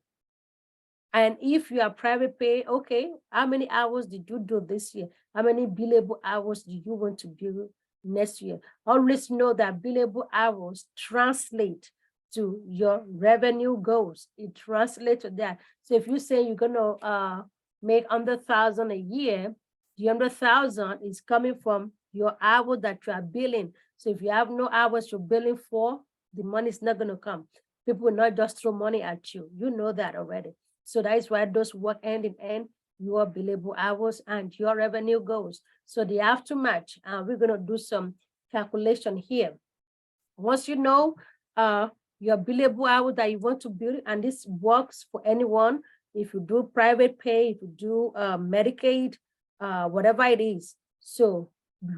And if you are private pay, okay, how many hours did you do this year? How many billable hours do you want to bill next year? Always know that billable hours translate to your revenue goals. It translates to that. So if you say you're gonna make 100,000 a year, the 100,000 is coming from your hours that you are billing. So if you have no hours you're billing for, the money is not gonna come. People will not just throw money at you. You know that already. So that is why those work hand in hand, your billable hours and your revenue goals. So they have to match. We're going to do some calculation here. Once you know your billable hours that you want to bill, and this works for anyone, if you do private pay, if you do Medicaid, whatever it is. So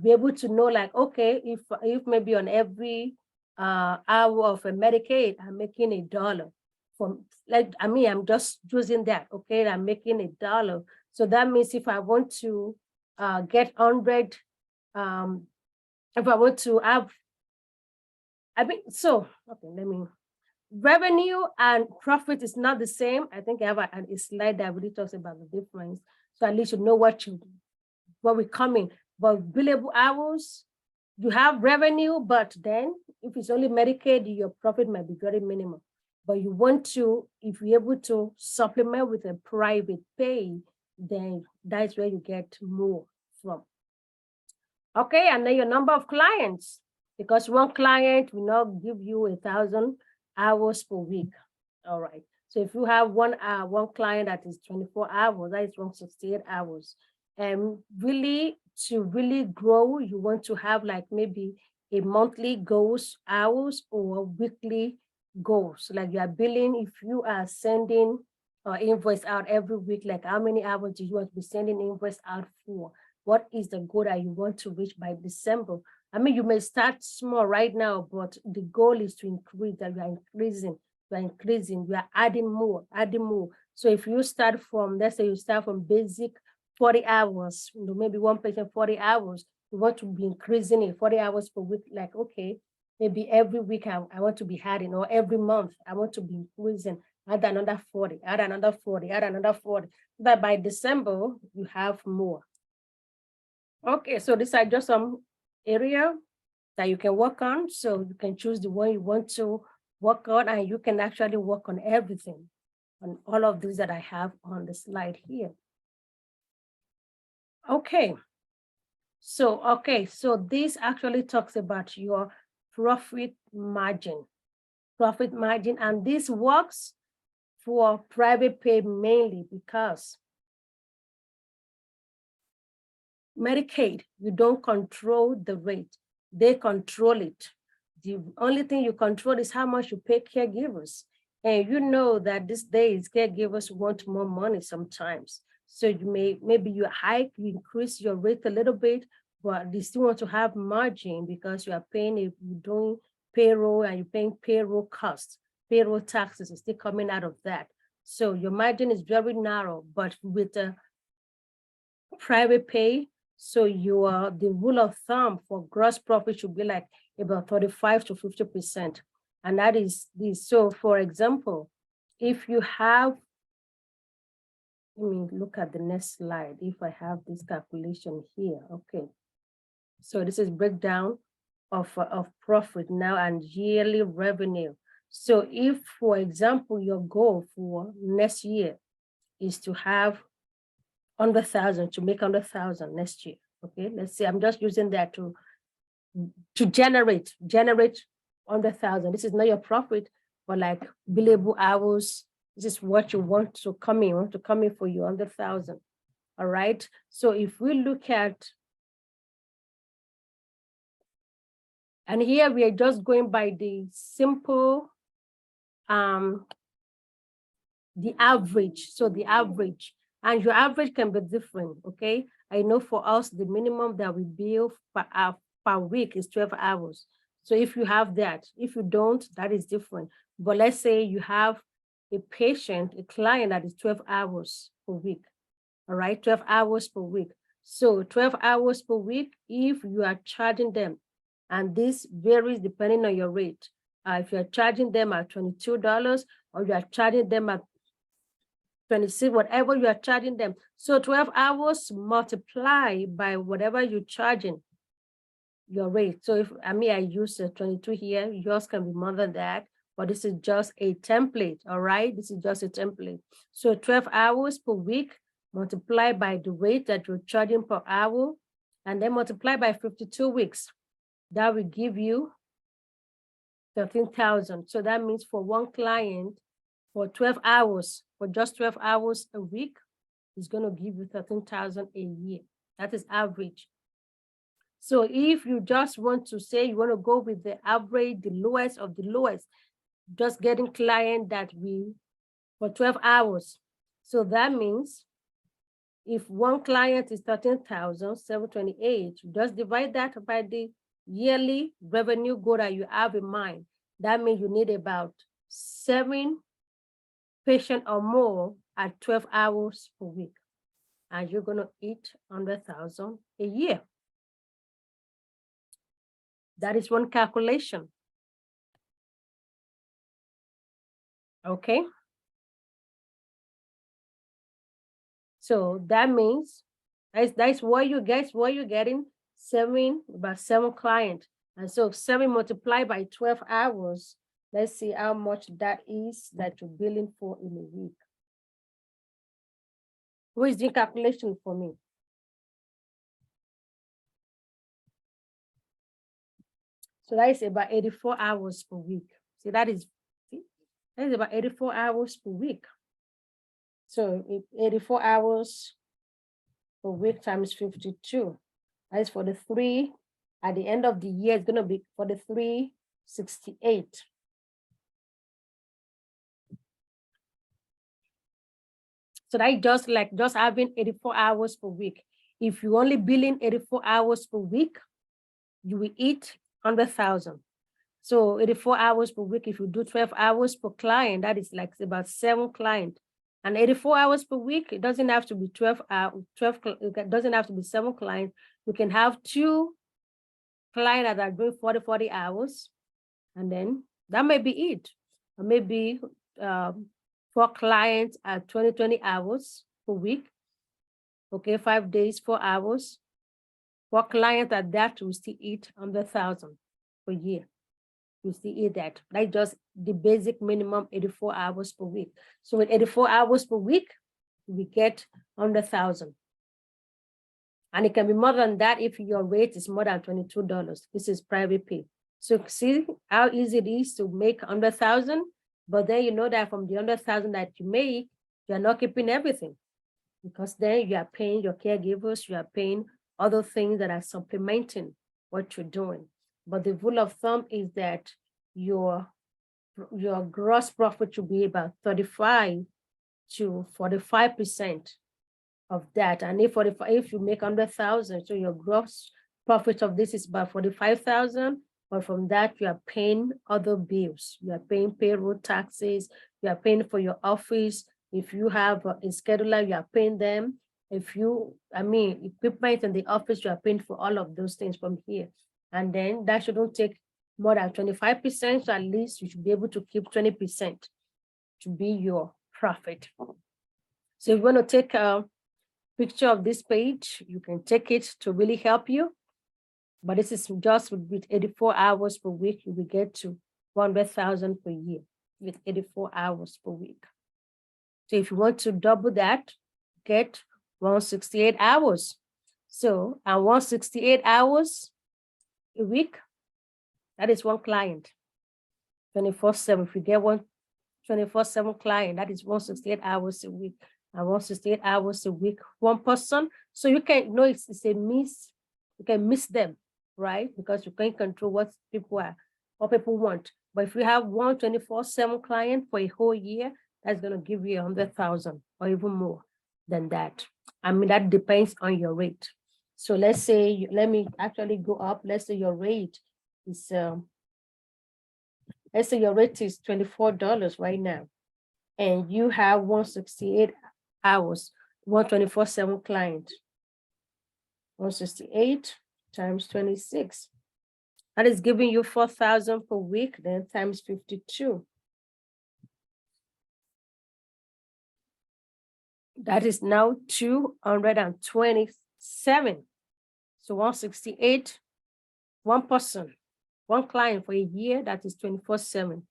be able to know like, okay, if maybe on every hour of a Medicaid, I'm making $1. From like, I mean, I'm just using that, okay? I'm making $1. So that means if I want to get 100, if I want to have, I mean, so, okay, revenue and profit is not the same. I think I have a slide that really talks about the difference. So at least you know what we're coming. But billable hours, you have revenue, but then if it's only Medicaid, your profit might be very minimal. But you want to, if you're able to supplement with a private pay, then that's where you get more from. Okay, and then your number of clients, because one client will not give you 1,000 hours per week. All right. So if you have one client that is 24 hours, that is 168 hours. And really, to really grow, you want to have like maybe a monthly goals hours or weekly goals. Like you are billing, if you are sending invoice out every week, like how many hours do you want to be sending invoice out for? What is the goal that you want to reach by December? I mean, you may start small right now, but the goal is to increase, that you are increasing, you are adding more. So if you start from, let's say you start from basic 40 hours, maybe one patient 40 hours, you want to be increasing it 40 hours per week, like, okay, maybe every week I want to be adding, or every month I want to be increasing, add another 40, add another 40, add another 40. But by December, you have more. Okay, so these are just some area that you can work on. So you can choose the one you want to work on, and you can actually work on everything, on all of these that I have on the slide here. Okay. So this actually talks about your profit margin. And this works for private pay mainly because Medicaid, you don't control the rate, they control it. The only thing you control is how much you pay caregivers. And you know that these days caregivers want more money sometimes. So maybe you increase your rate a little bit, but you still want to have margin because you are paying if you're doing payroll and you're paying payroll costs, payroll taxes is still coming out of that. So your margin is very narrow, but with a private pay, so the rule of thumb for gross profit should be like about 35 to 50%. And that is this. So for example, if you have, let me look at the next slide. If I have this calculation here, okay. So this is breakdown of profit now and yearly revenue. So if, for example, your goal for next year is to have 100,000, to make 100,000 next year, okay, let's say I'm just using that to generate 100,000. This is not your profit, but like billable hours. This is what you want to come in for your 100,000. All right. So if we look at, and here we are just going by the simple, the average. So the average, and your average can be different. Okay. I know for us, the minimum that we bill per week is 12 hours. So if you have that, if you don't, that is different. But let's say you have a patient, a client that is 12 hours per week. All right, 12 hours per week. So 12 hours per week, if you are charging them, and this varies depending on your rate. If you're charging them at $22 or you are charging them at 26, whatever you are charging them. So 12 hours multiply by whatever you're charging your rate. So if I use 22 here, yours can be more than that, but this is just a template. All right, this is just a template. So 12 hours per week multiplied by the rate that you're charging per hour, and then multiply by 52 weeks. That will give you 13,000. So that means for one client, for 12 hours, for just 12 hours a week, is going to give you 13,000 a year. That is average. So if you just want to say you want to go with the average, the lowest of the lowest, just getting client that we for 12 hours. So that means if one client is 13,728, just divide that by the yearly revenue goal that you have in mind. That means you need about 7 patients or more at 12 hours per week. And you're going to eat 100,000 a year. That is one calculation. Okay. So that means that's what you get, what you're getting, about 7 clients. And so 7 multiplied by 12 hours, let's see how much that is that you're billing for in a week. Who is doing calculation for me? So that is about 84 hours per week. See, that is about 84 hours per week. So 84 hours per week times 52. That is for the 3. At the end of the year, it's going to be for the 368. So that just having 84 hours per week. If you only billing 84 hours per week, you will eat 100,000. So 84 hours per week, if you do 12 hours per client, that is like about 7 clients. And 84 hours per week, it doesn't have to be 12 hours, it doesn't have to be 7 clients. You can have 2 clients that are doing 40 hours, and then that may be it. Or maybe 4 clients at 20 hours per week. Okay, 5 days, 4 hours. 4 clients at that will still eat 100,000 per year. You still eat that. That's just the basic minimum 84 hours per week. So with 84 hours per week, we get 100,000. And it can be more than that if your rate is more than $22. This is private pay. So see how easy it is to make 100,000, but then you know that from the 100,000 that you make, you're not keeping everything, because then you are paying your caregivers, you are paying other things that are supplementing what you're doing. But the rule of thumb is that your gross profit should be about 35 to 45% of that. And if you make 100,000, so your gross profit of this is about 45,000, But from that, you are paying other bills. You are paying payroll taxes. You are paying for your office. If you have a scheduler, you are paying them. If you, equipment in the office, you are paying for all of those things from here. And then that shouldn't take more than 25%. So at least you should be able to keep 20% to be your profit. So if you want to take a picture of this page, you can take it to really help you. But this is just with 84 hours per week, you will get to 100,000 per year with 84 hours per week. So if you want to double that, get 168 hours. So, and 168 hours a week, that is one client, 24/7. If you get one 24/7 client, that is 168 hours a week, and 168 hours a week, one person. So you can know it's a miss, you can miss them, right? Because you can't control what people want. But if you have one 24/7 client for a whole year, that's going to give you 100,000 or even more than that. I mean, that depends on your rate. So let's say, let me actually go up. Let's say your rate is, let's say your rate is $24 right now, and you have 168 hours, 124/7 client. 168 times 26. That is giving you 4,000 per week, then times 52. That is now 227. So 168, one person, one client for a year, that is 24/7.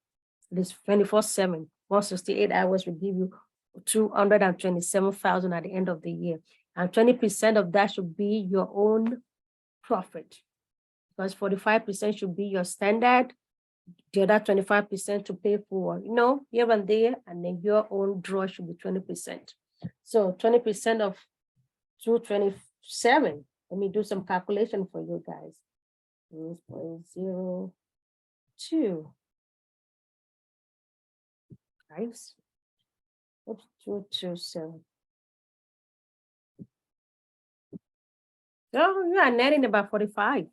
It is 24/7. 168 hours will give you 227,000 at the end of the year. And 20% of that should be your own profit, because 45% should be your standard, the other 25% to pay for, here and there, and then your own draw should be 20%. So 20% of 227, let me do some calculation for you guys. 0.02 times 227. So you are netting about 45.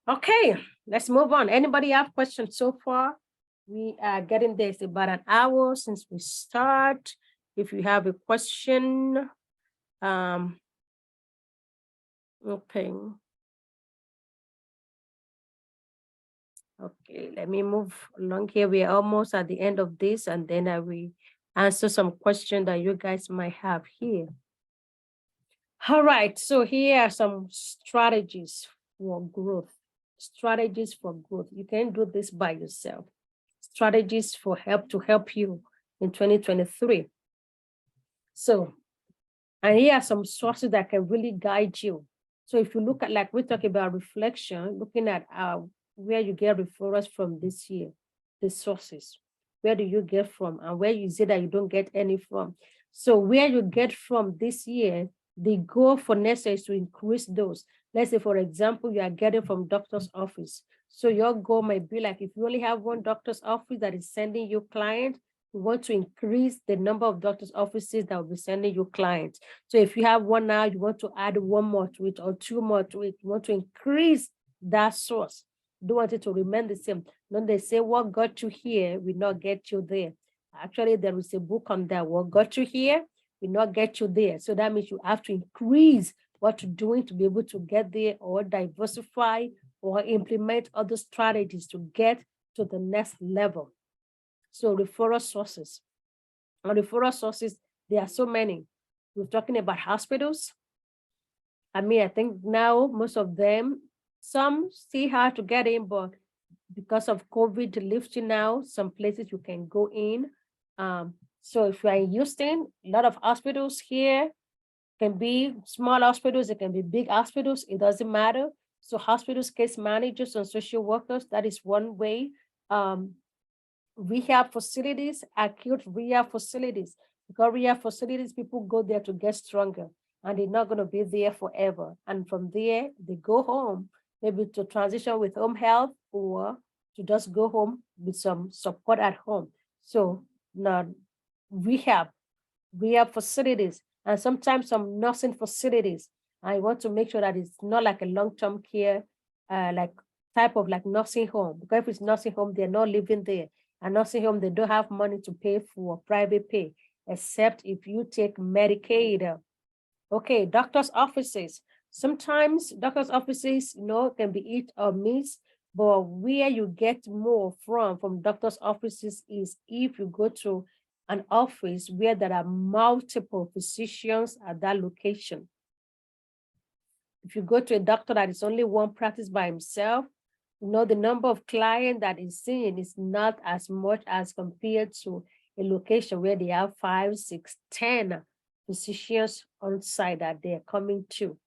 Okay, let's move on. Anybody have questions so far? We are getting this about an hour since we start. If you have a question, okay. Okay, let me move along here. We are almost at the end of this, and then I will answer some questions that you guys might have here. All right, so here are some strategies for growth. Strategies for growth. You can do this by yourself. Strategies for help you in 2023. So, and here are some sources that can really guide you. So if you look at, like we talk about reflection, looking at where you get referrals from this year, the sources, where do you get from, and where you say that you don't get any from. So where you get from this year, the goal for next year is to increase those. Let's say, for example, you are getting from doctor's office. So your goal might be like, if you only have one doctor's office that is sending you clients, you want to increase the number of doctor's offices that will be sending you clients. So if you have one now, you want to add one more to it or two more to it. You want to increase that source. You don't want it to remain the same. When they say what got you here will not get you there. Actually, there is a book on that. What got you here will not get you there. So that means you have to increase what you're doing to be able to get there, or diversify or implement other strategies to get to the next level. So referral sources. On referral sources, there are so many. We're talking about hospitals. I think now most of them, some still hard to get in, but because of COVID lifting now, some places you can go in. So if you're in Houston, a lot of hospitals here can be small hospitals, it can be big hospitals, it doesn't matter. So hospitals, case managers, and social workers, that is one way. Rehab facilities, acute rehab facilities, because rehab facilities, people go there to get stronger, and they're not going to be there forever. And from there, they go home, maybe to transition with home health, or to just go home with some support at home. So now rehab facilities, and sometimes some nursing facilities. I want to make sure that it's not like a long-term care like type of like nursing home, because if it's nursing home, they're not living there. A nursing home, they don't have money to pay for private pay, except if you take Medicaid. Okay, doctor's offices. Sometimes doctor's offices, can be hit or miss, but where you get more from doctor's offices is if you go to an office where there are multiple physicians at that location. If you go to a doctor that is only one practice by himself, the number of clients that is seeing is not as much as compared to a location where they have 5, 6, 10 physicians on site that they're coming to.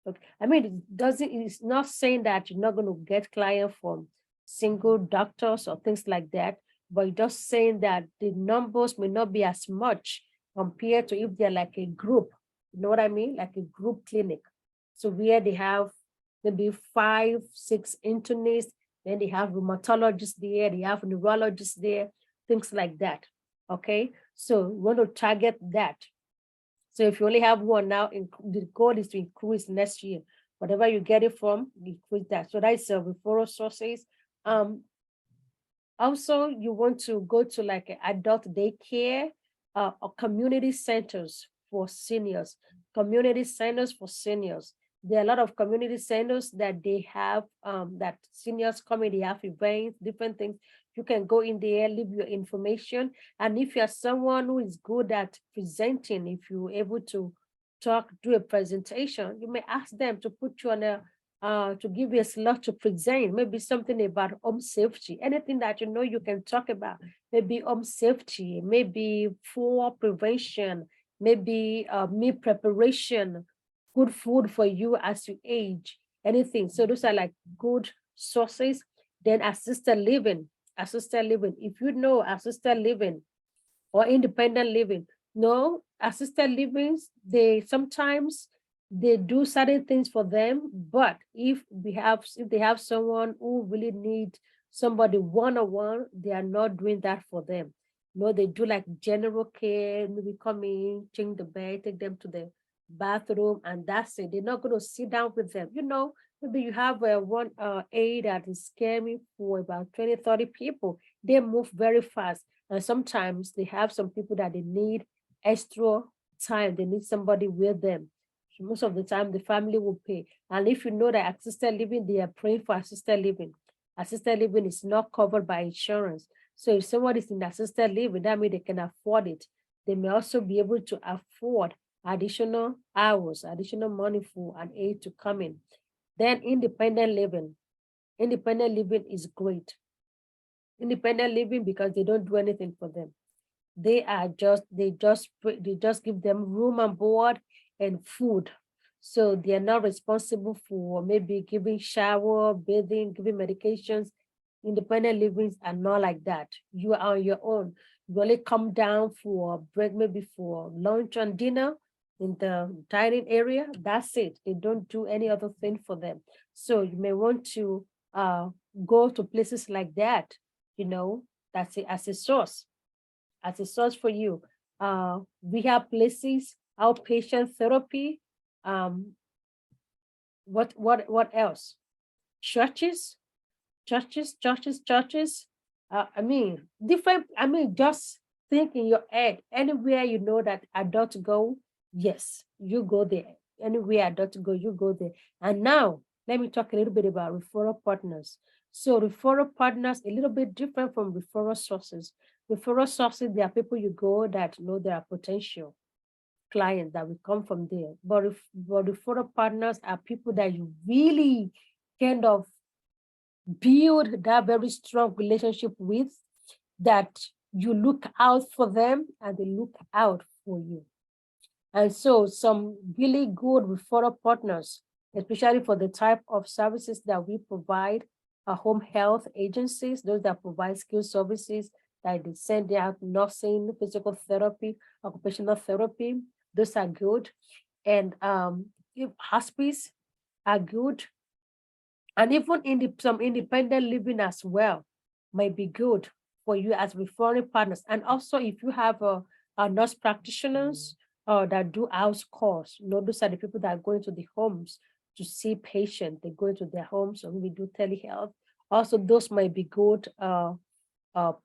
Okay. I mean, it's not saying that you're not going to get clients from single doctors or things like that, but it's just saying that the numbers may not be as much compared to if they're like a group. You know what I mean? Like a group clinic. So where they have maybe 5, 6 internists, then they have rheumatologists there, they have neurologists there, things like that. Okay, so we want to target that. So if you only have one now, the goal is to increase next year. Whatever you get it from, increase that. So that's referral sources. Also, you want to go to like adult daycare or community centers for seniors. Community centers for seniors. There are a lot of community centers that they have that seniors come in, they have events, different things. You can go in there, leave your information. And if you're someone who is good at presenting, if you're able to talk, do a presentation, you may ask them to put you on to give you a slot to present, maybe something about home safety, anything that you can talk about, maybe home safety, maybe fall prevention, maybe meal preparation, good food for you as you age, anything. So those are like good sources. Then assisted living. If you know assisted living or independent living, no, assisted livings, they sometimes they do certain things for them, but if they have someone who really need somebody one-on-one, they are not doing that for them. No, they do like general care, maybe come in, change the bed, take them to the bathroom, and that's it. They're not going to sit down with them. Maybe you have one aide that is caring for about 20, 30 people. They move very fast. And sometimes they have some people that they need extra time. They need somebody with them. So most of the time, the family will pay. And if you know that assisted living, they are praying for assisted living. Assisted living is not covered by insurance. So if someone is in assisted living, that means they can afford it. They may also be able to afford additional hours, additional money for an aide to come in. Then independent living. Independent living is great. Independent living because they don't do anything for them. They just give them room and board and food. So they are not responsible for maybe giving shower, bathing, giving medications. Independent livings are not like that. You are on your own. You only come down for break, maybe for lunch and dinner in the dining area. That's it. They don't do any other thing for them. So you may want to go to places like that, that's it as a source for you. We have places, outpatient therapy. What else? Churches. Just think in your head, anywhere you know that adults go, yes, you go there. Anywhere adults go, you go there. And now, let me talk a little bit about referral partners. So referral partners, a little bit different from referral sources. Referral sources, there are people you go that know there are potential clients that will come from there. But referral partners are people that you really kind of build that very strong relationship with, that you look out for them and they look out for you. And so some really good referral partners, especially for the type of services that we provide, are home health agencies, those that provide skill services, like they send out nursing, physical therapy, occupational therapy. Those are good. And hospice are good. And even some independent living as well may be good for you as referring partners. And also if you have nurse practitioners that do house calls, those are the people that are going to the homes to see patients. They go into their homes, and we do telehealth. Also, those might be good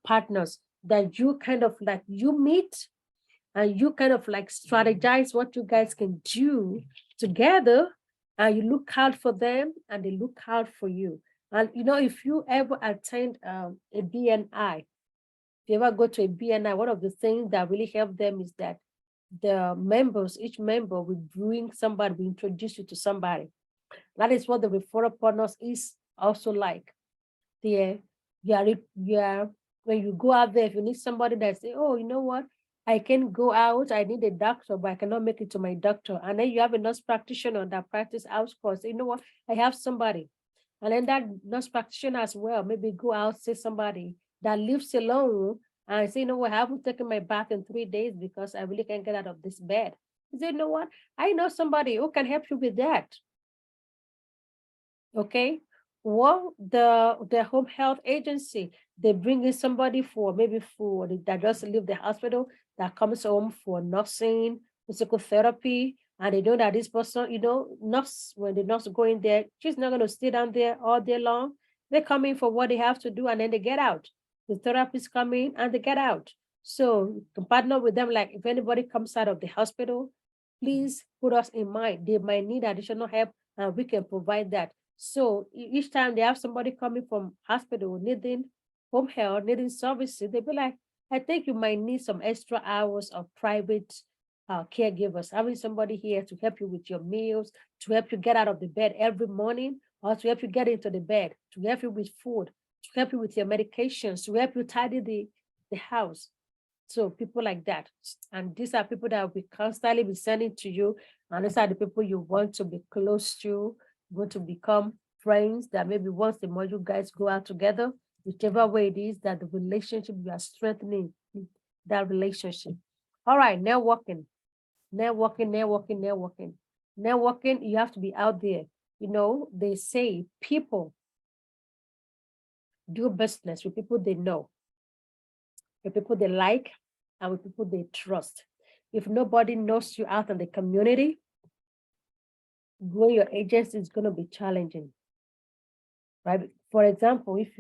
partners that you kind of like you meet and you kind of like strategize what you guys can do together, and you look out for them and they look out for you. And if you ever attend a BNI, if you ever go to a BNI, one of the things that really help them is that the members, each member will bring somebody, will introduce you to somebody. That is what the referral partners is also like. There, when you go out there, if you need somebody that say, oh, you know what, I can go out, I need a doctor, but I cannot make it to my doctor. And then you have a nurse practitioner that practice outsource. You know what, I have somebody. And then that nurse practitioner as well, maybe go out, see somebody that lives alone and say, you know what, I haven't taken my bath in 3 days because I really can't get out of this bed. You say, you know what, I know somebody who can help you with that. Okay. Well, the home health agency, they bring in somebody for maybe for that just leave the hospital, that comes home for nursing, physical therapy, and they know that this person, nurse, when the nurse go in there, she's not going to stay down there all day long. They come in for what they have to do, and then they get out. The therapists come in and they get out. So you can partner with them. Like if anybody comes out of the hospital, please put us in mind. They might need additional help, and we can provide that. So each time they have somebody coming from hospital needing home health, needing services, they'll be like, I think you might need some extra hours of private caregivers, having somebody here to help you with your meals, to help you get out of the bed every morning, or to help you get into the bed, to help you with food, to help you with your medications, to help you tidy the house. So people like that. And these are people that will constantly be sending to you. And these are the people you want to be close to, want to become friends, that maybe once a month you guys go out together, whichever way it is, that the relationship, you are strengthening that relationship. All right, networking. Networking, you have to be out there. They say people do business with people they know, with people they like, and with people they trust. If nobody knows you out in the community, growing your agency is going to be challenging, right? For example, if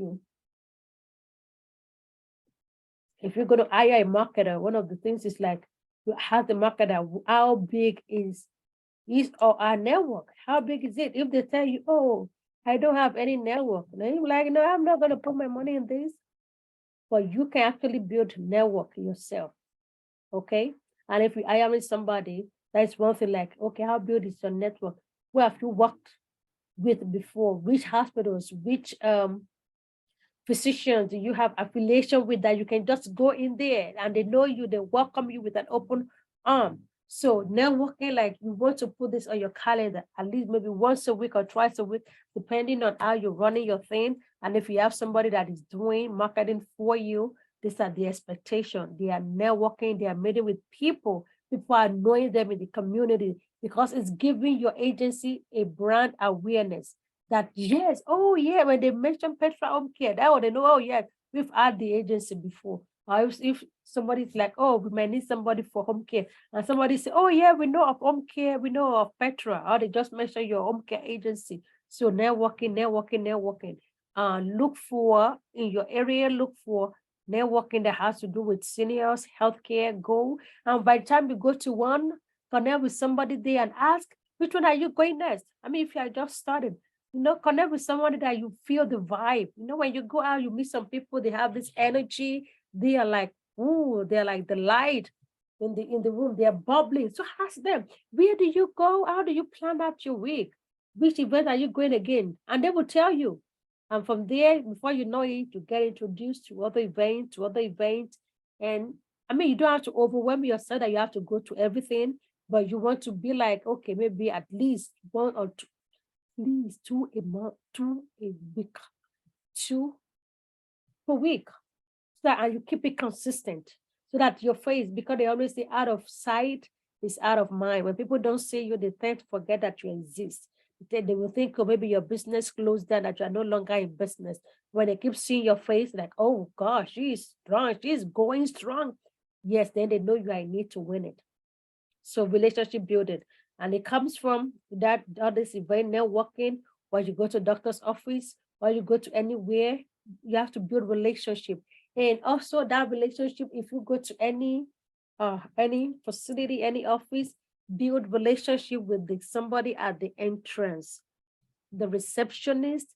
you're going to hire a marketer, one of the things is like, you have the marketer, how big is or our network? How big is it? If they tell you, oh, I don't have any network, then you're like, no, I'm not going to put my money in this. But you can actually build network yourself, okay? And if you're hiring somebody, that's one thing. Like, okay, how big is your network? Where have you worked with before? Which hospitals, which physicians do you have affiliation with, that you can just go in there and they know you, they welcome you with an open arm. So networking, like, you want to put this on your calendar at least maybe once a week or twice a week, depending on how you're running your thing. And if you have somebody that is doing marketing for you, these are the expectation. They are networking, they are meeting with people. People are knowing them in the community, because it's giving your agency a brand awareness that, yes, oh yeah, when they mention Petra Home Care, that way they know, oh yeah, we've had the agency before. Or if somebody's like, oh, we might need somebody for home care, and somebody say, oh yeah, we know of home care, we know of Petra, or they just mention your home care agency. So networking. Look for in your area, look for networking that has to do with seniors, healthcare, go. And by the time you go to one, connect with somebody there and ask, which one are you going next? I mean, if you are just started, connect with somebody that you feel the vibe. When you go out, you meet some people, they have this energy. They are like, ooh, they're like the light in the room. They are bubbling. So ask them, where do you go? How do you plan out your week? Which event are you going again? And they will tell you. And from there, before you know it, you get introduced to other events. And I mean, you don't have to overwhelm yourself that you have to go to everything, but you want to be like, okay, maybe at least one or two, please, 2 a month, 2 a week, 2 per week. So that, and you keep it consistent, so that your face, because they always say out of sight is out of mind. When people don't see you, they tend to forget that you exist. They will think, oh, maybe your business closed down, that you are no longer in business. When they keep seeing your face, like, oh gosh, she's strong, she's going strong. Yes, then they know you are in need to win it. So relationship building. And it comes from that all this event networking, or you go to doctor's office, or you go to anywhere, you have to build relationship. And also that relationship, if you go to any facility, any office, build relationship with somebody at the entrance, the receptionist,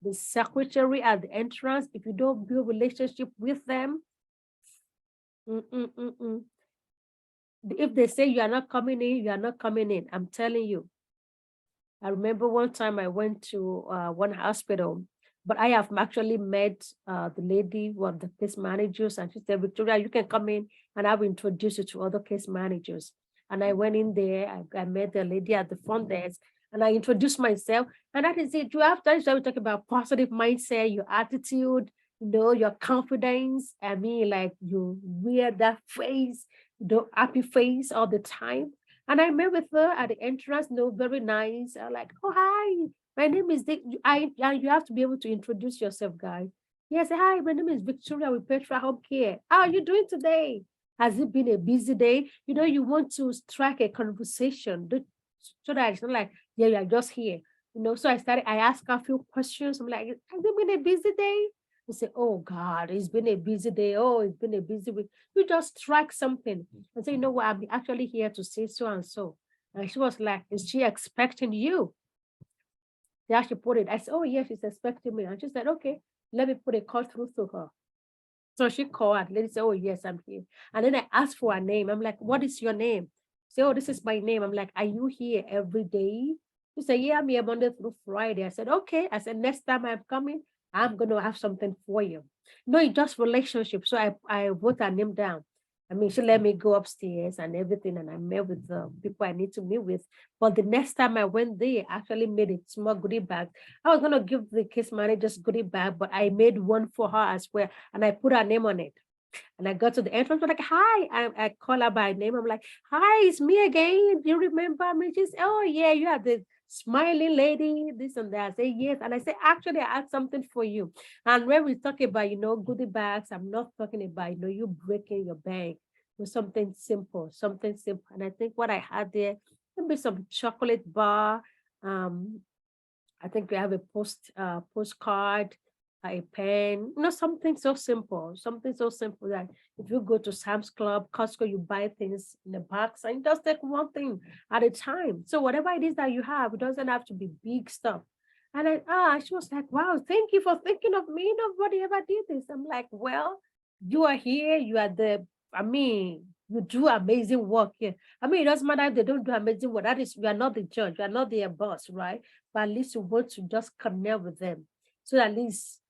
the secretary at the entrance. If you don't build relationship with them, mm, mm, mm, mm. If they say you are not coming in, you are not coming in. I'm telling you. I remember one time I went to one hospital, but I have actually met the lady, one of the case managers, and she said, Victoria, you can come in and I will introduce you to other case managers. And I went in there, I met the lady at the front desk, and I introduced myself. And that is it. You have to talk about positive mindset, your attitude, your confidence. I mean, like you wear that face, the happy face all the time. And I met with her at the entrance, very nice. I'm like, oh, hi, my name is Dick. And you have to be able to introduce yourself, guys. Yes, hi, my name is Victoria with Petra Home Care. How are you doing today? Has it been a busy day? You want to strike a conversation so that it's not like, yeah, you're just here. So I asked her a few questions. I'm like, has it been a busy day? They say, oh God, it's been a busy day. Oh, it's been a busy week. You just strike something and say, you know what, I'm actually here to say so and so. And she was like, is she expecting you? Yeah, she put it. I said, oh yeah, she's expecting me. And she said, okay, let me put a call through to her. So she called and lady said, oh yes, I'm here. And then I asked for her name. I'm like, what is your name? She said, oh, this is my name. I'm like, are you here every day? She said, yeah, I'm here Monday through Friday. I said, okay. I said, next time I'm coming, I'm going to have something for you. No, it's just relationship. So I wrote her name down. I mean, she let me go upstairs and everything, and I met with the people I need to meet with. But the next time I went there, I actually made a small goodie bag. I was going to give the case manager's goodie bag, but I made one for her as well, and I put her name on it. And I got to the entrance, I'm like, hi. I call her by name. I'm like, hi, it's me again. Do you remember me? She's, oh, yeah, you are the smiling lady, this and that. I say, yes. And I say, actually, I have something for you. And when we talk about, goodie bags, I'm not talking about, you breaking your bank with something simple, something simple. And I think what I had there, maybe some chocolate bar. I think we have a postcard, a pen, something so simple that if you go to Sam's Club, Costco, you buy things in the box and just take one thing at a time. So whatever it is that you have, it doesn't have to be big stuff. And she was like, wow, thank you for thinking of me. Nobody ever did this. I'm like, well, you are here. You do amazing work here. I mean, it doesn't matter if they don't do amazing work. That is, we are not the judge. We are not their boss, right? But at least you want to just connect with them. So at least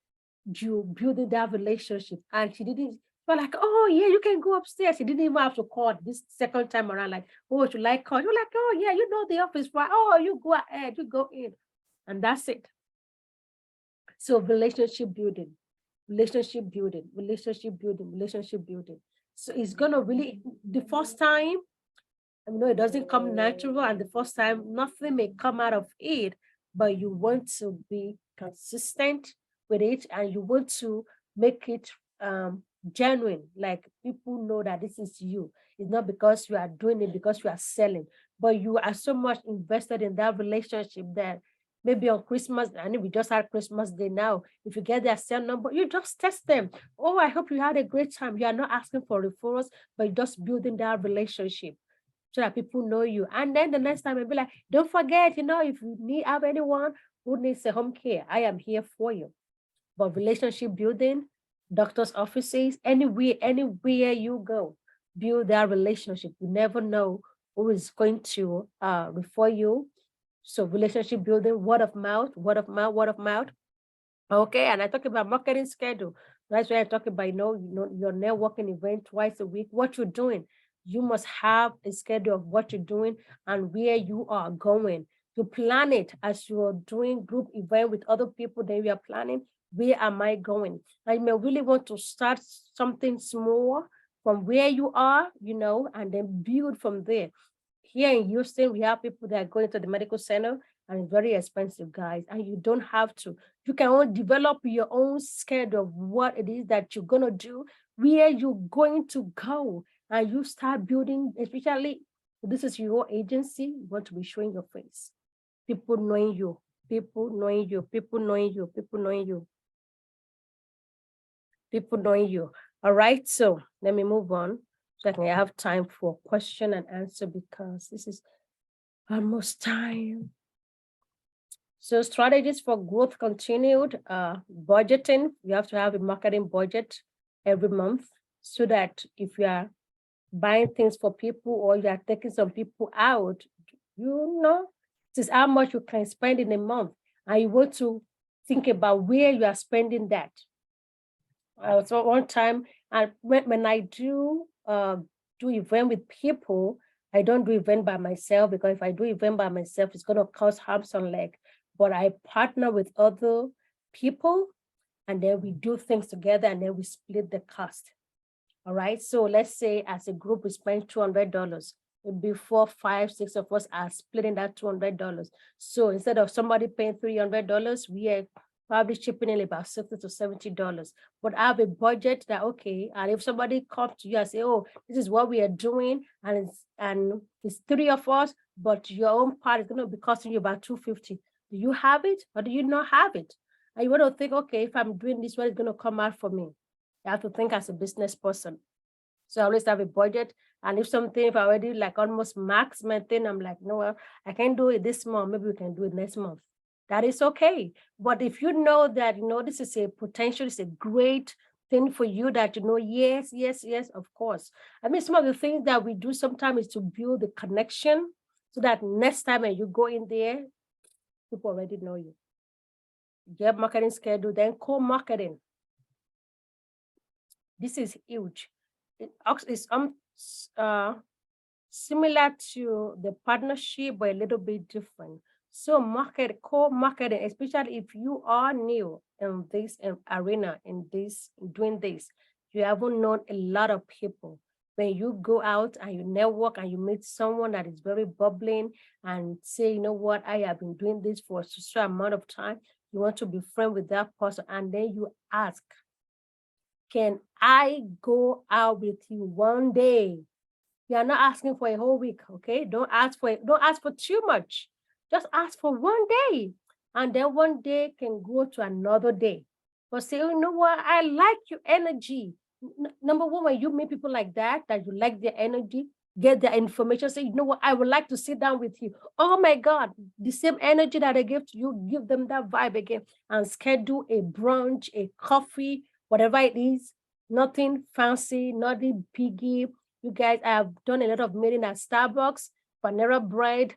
you building that relationship. And she didn't, but like, oh yeah, you can go upstairs. She didn't even have to call this second time around, like, oh, you like call? You're like, oh yeah, you know the office, right? Oh, you go ahead, you go in. And that's it. So relationship building, relationship building, relationship building, relationship building. So it's gonna really, the first time, it doesn't come natural, and the first time nothing may come out of it, but you want to be consistent with it, and you want to make it genuine, like people know that this is you. It's not because you are doing it because you are selling, but you are so much invested in that relationship that maybe on Christmas, and we just had Christmas Day now. If you get their cell number, you just test them. Oh, I hope you had a great time. You are not asking for referrals, but just building that relationship so that people know you. And then the next time I'll be like, don't forget, if you have anyone who needs a home care, I am here for you. But relationship building, doctor's offices, anywhere you go, build that relationship. You never know who is going to refer you. So relationship building, word of mouth, word of mouth, word of mouth. Okay, and I talk about marketing schedule. That's why I talk about, your networking event twice a week, what you're doing. You must have a schedule of what you're doing and where you are going. To plan it as you're doing group event with other people, then we are planning, where am I going? I may really want to start something small from where you are, and then build from there. Here in Houston, we have people that are going to the medical center, and it's very expensive, guys. And you don't have to. You can only develop your own schedule of what it is that you're going to do, where you're going to go, and you start building, especially This is your agency. You want to be showing your face. People knowing you, people knowing you, people knowing you, people knowing you, people knowing you. All right, so let me move on so I can have time for question and answer because this is almost time. So strategies for growth continued, budgeting. You have to have a marketing budget every month so that if you are buying things for people or you are taking some people out, you know, this is how much you can spend in a month. And you want to think about where you are spending that. So one time, and when I do event with people, I don't do event by myself because if I do event by myself, it's going to cause arms and leg. But I partner with other people, and then we do things together, and then we split the cost. All right. So let's say as a group we spend $200. Before 5, 6 of us are splitting that $200. So instead of somebody paying $300, we are probably chipping in about $60 to $70. But I have a budget that, okay, and if somebody comes to you and say, oh, this is what we are doing, and it's 3 of us, but your own part is going to be costing you about $250. Do you have it or do you not have it? And you want to think, okay, if I'm doing this, what is going to come out for me? You have to think as a business person. So I always have a budget. And if I already like almost max my thing, I'm like, no, I can't do it this month. Maybe we can do it next month. That is okay. But if you know that, this is a potential, it's a great thing for you that, yes, yes, yes, of course. I mean, some of the things that we do sometimes is to build the connection so that next time when you go in there, people already know you. Get marketing schedule, then co-marketing. This is huge. It's similar to the partnership, but a little bit different. So co-marketing, especially if you are new in this arena, doing this, you haven't known a lot of people. When you go out and you network and you meet someone that is very bubbling and say, you know what, I have been doing this for a certain amount of time, you want to be friends with that person, and then you ask, can I go out with you one day? You are not asking for a whole week, okay? Don't ask for too much. Just ask for one day. And then one day can go to another day. But say, you know what? I like your energy. Number one, when you meet people like that you like their energy, get their information, say, you know what? I would like to sit down with you. Oh my God, the same energy that I give to you, give them that vibe again and schedule a brunch, a coffee, whatever it is, nothing fancy, nothing biggie. You guys, I have done a lot of meeting at Starbucks, Panera Bread,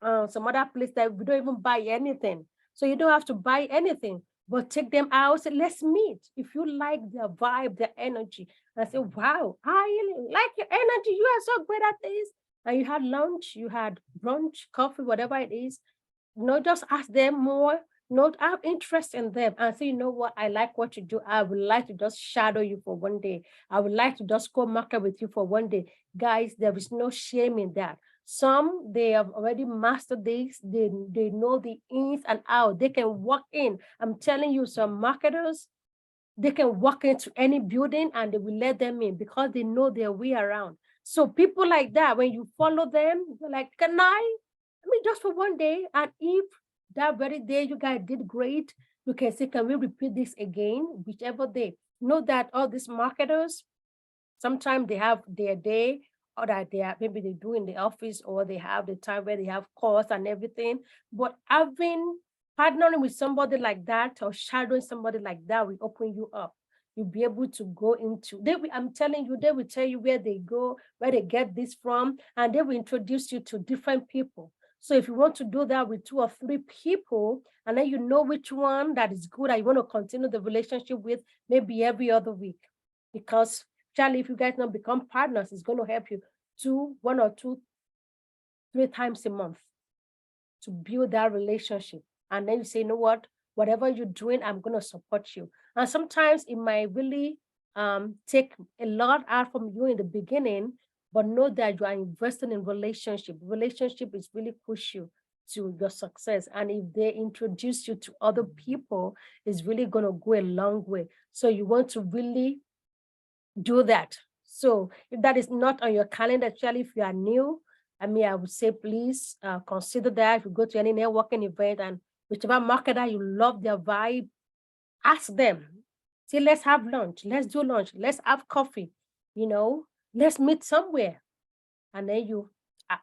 some other place that we don't even buy anything. So you don't have to buy anything, but take them out, say, let's meet. If you like their vibe, their energy, and I say, wow, I like your energy. You are so great at this. And you had lunch, you had brunch, coffee, whatever it is. Just ask them more. Have interest in them and say, you know what, I like what you do. I would like to just shadow you for one day. I would like to just go market with you for one day. Guys, there is no shame in that. Some, they have already mastered this. They know the ins and outs. They can walk in. I'm telling you, some marketers, they can walk into any building and they will let them in because they know their way around. So people like that, when you follow them, you're like, can I mean, just for one day. And if that very day you guys did great, you can say, can we repeat this again? Whichever day. Know that all these marketers, sometimes they have their day or that maybe they do in the office or they have the time where they have calls and everything. But partnering with somebody like that or shadowing somebody like that will open you up. You'll be able to go into, I'm telling you, they will tell you where they go, where they get this from, and they will introduce you to different people. So if you want to do that with 2 or 3 people, and then you know which one that is good, I want to continue the relationship with maybe every other week. Because Charlie, if you guys not become partners, it's going to help you 1 or 2, 3 times a month to build that relationship. And then you say, you know what, whatever you're doing, I'm going to support you. And sometimes it might really take a lot out from you in the beginning, but know that you are investing in relationship. Relationship is really push you to your success. And if they introduce you to other people, it's really going to go a long way. So you want to really do that. So if that is not on your calendar, especially if you are new, I mean, I would say, please consider that. If you go to any networking event and whichever marketer you love their vibe, ask them. Say, let's have lunch. Let's do lunch. Let's have coffee. You know, let's meet somewhere. And then you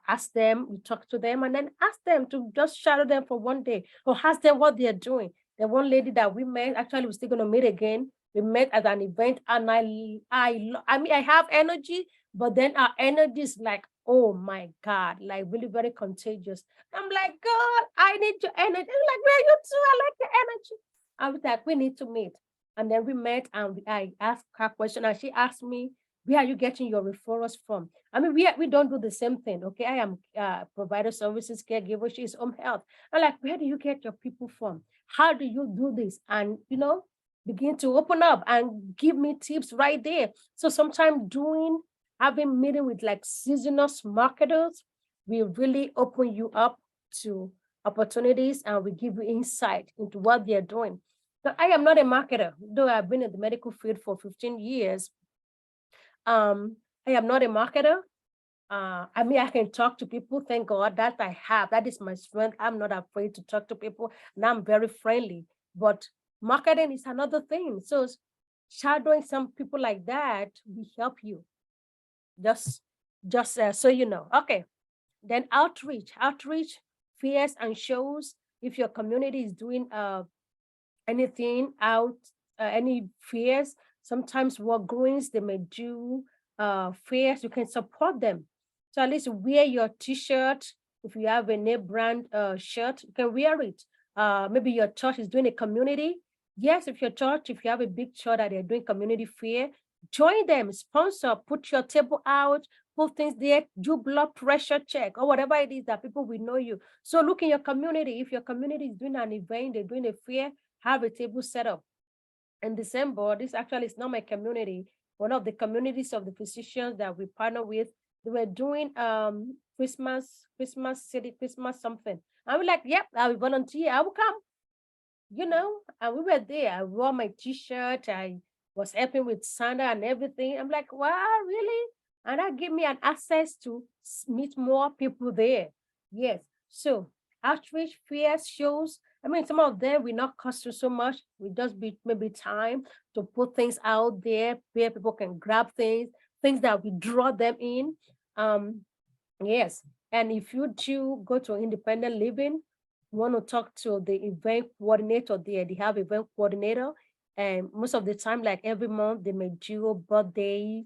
ask them, you talk to them, and then ask them to just shadow them for one day or ask them what they're doing. The one lady that we met, actually, we're still going to meet again. We met at an event, and I mean, I have energy, but then our energy is like, oh my God, like really very contagious. I'm like, God, I need your energy. I'm like, where you too? I like your energy. I was like, we need to meet. And then we met, and I asked her a question, and she asked me, where are you getting your referrals from? I mean, we don't do the same thing. Okay, I am provider services, caregiver. She's home health. I'm like, where do you get your people from? How do you do this? And begin to open up and give me tips right there. So sometimes having meeting with like seasonal marketers, we really open you up to opportunities and we give you insight into what they're doing. So I am not a marketer, though I've been in the medical field for 15 years. I am not a marketer. I mean, I can talk to people. Thank God that I have. That is my strength. I'm not afraid to talk to people, and I'm very friendly. But marketing is another thing. So shadowing some people like that will help you. Just so you know. Okay. Then outreach, fairs and shows. If your community is doing anything out, any fairs, sometimes Walgreens, they may do fairs, you can support them. So at least wear your t-shirt. If you have a name brand shirt, you can wear it. Maybe your church is doing a community. Yes, if you have a big church that they're doing community fair, join them, sponsor, put your table out, put things there, do blood pressure check or whatever it is that people will know you. So look in your community. If your community is doing an event, they're doing a fair, have a table set up. In December, this actually is not my community. One of the communities of the physicians that we partner with, they were doing Christmas city, Christmas something. I was like, yep, I will volunteer, I will come. And we were there. I wore my t-shirt. I was helping with Santa and everything. I'm like, wow, really? And that gave me an access to meet more people there. Yes. So outreach fairs shows. I mean, some of them will not cost you so much. We just be maybe time to put things out there where people can grab things that we draw them in. Yes. And if you do go to independent living, want to talk to the event coordinator there, they have event coordinator. And most of the time, like every month, they may do birthdays,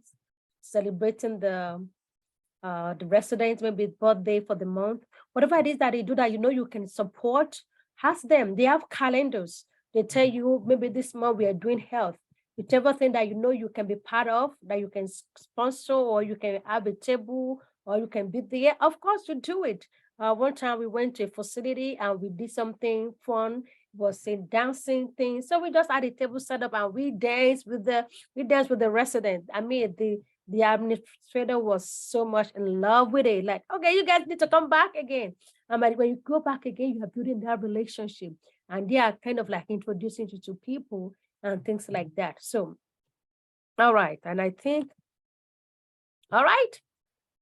celebrating the residents, maybe birthday for the month. Whatever it is that they do that you can support, ask them. They have calendars. They tell you maybe this month we are doing health. Whichever thing that you can be part of, that you can sponsor, or you can have a table, or you can be there, of course you do it. One time we went to a facility and we did something fun. It was a dancing thing. So we just had a table set up and we danced with the residents. I mean, the administrator was so much in love with it. Like, okay, you guys need to come back again. And when you go back again, you are building that relationship. And they are kind of like introducing you to people and things like that. So, all right. And I think, all right.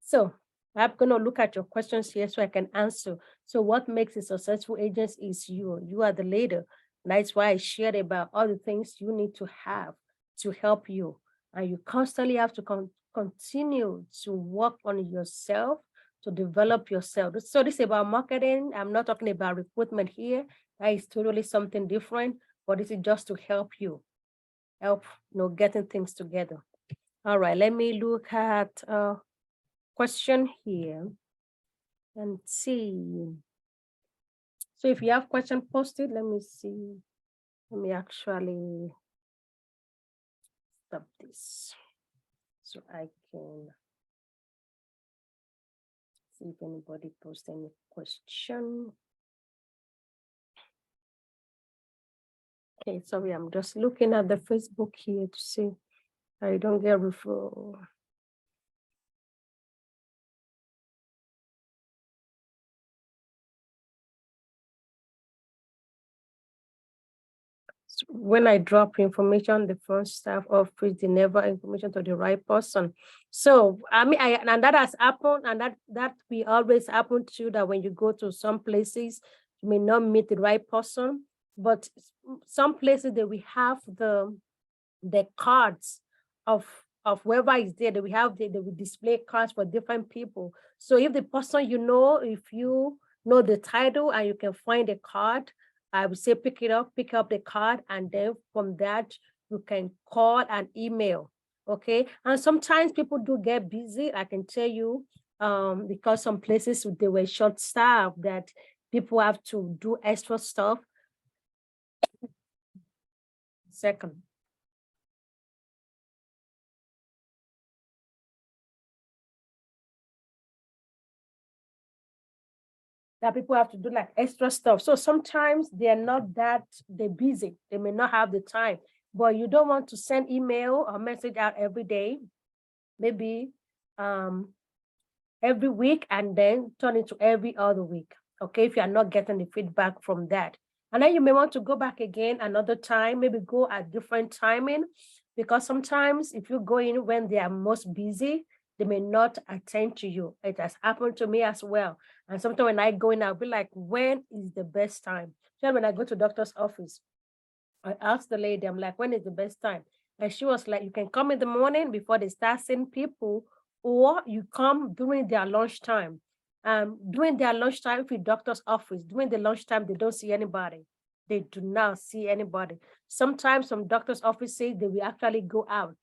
So I'm going to look at your questions here so I can answer. So what makes a successful agent is you. You are the leader. And that's why I shared about all the things you need to have to help you. And you constantly have to continue to work on yourself, to develop yourself. So this is about marketing. I'm not talking about recruitment here. That is totally something different, but this is just to help getting things together. All right, let me look at question here and see. So if you have question posted, let me see. Let me actually stop this so I can see if anybody post any question. Okay, sorry, I'm just looking at the Facebook here to see I don't get referral. when I drop information, the front staff office deliver information to the right person. So I mean, and that has happened, and that will always happen too. That when you go to some places, you may not meet the right person, but some places that we have the cards of whoever is there, that we have they will display cards for different people. So if the person if you know the title and you can find a card, I would say pick up the card, and then from that you can call and email. Okay. And sometimes people do get busy, I can tell you, because some places they were short staffed, that people have to do extra stuff. Second. That people have to do like extra stuff. So sometimes they're not that, they're busy. They may not have the time, but you don't want to send email or message out every day, maybe every week, and then turn it to every other week. Okay, if you are not getting the feedback from that. And then you may want to go back again another time, maybe go at different timing, because sometimes if you go in when they are most busy, they may not attend to you. It has happened to me as well. And sometimes when I go in, I'll be like, when is the best time? So when I go to doctor's office, I asked the lady, I'm like, when is the best time? And she was like, you can come in the morning before they start seeing people, or you come during their lunchtime. During their lunchtime, if you doctor's office, during the lunchtime, they don't see anybody. They do not see anybody. Sometimes some doctor's offices, they will actually go out.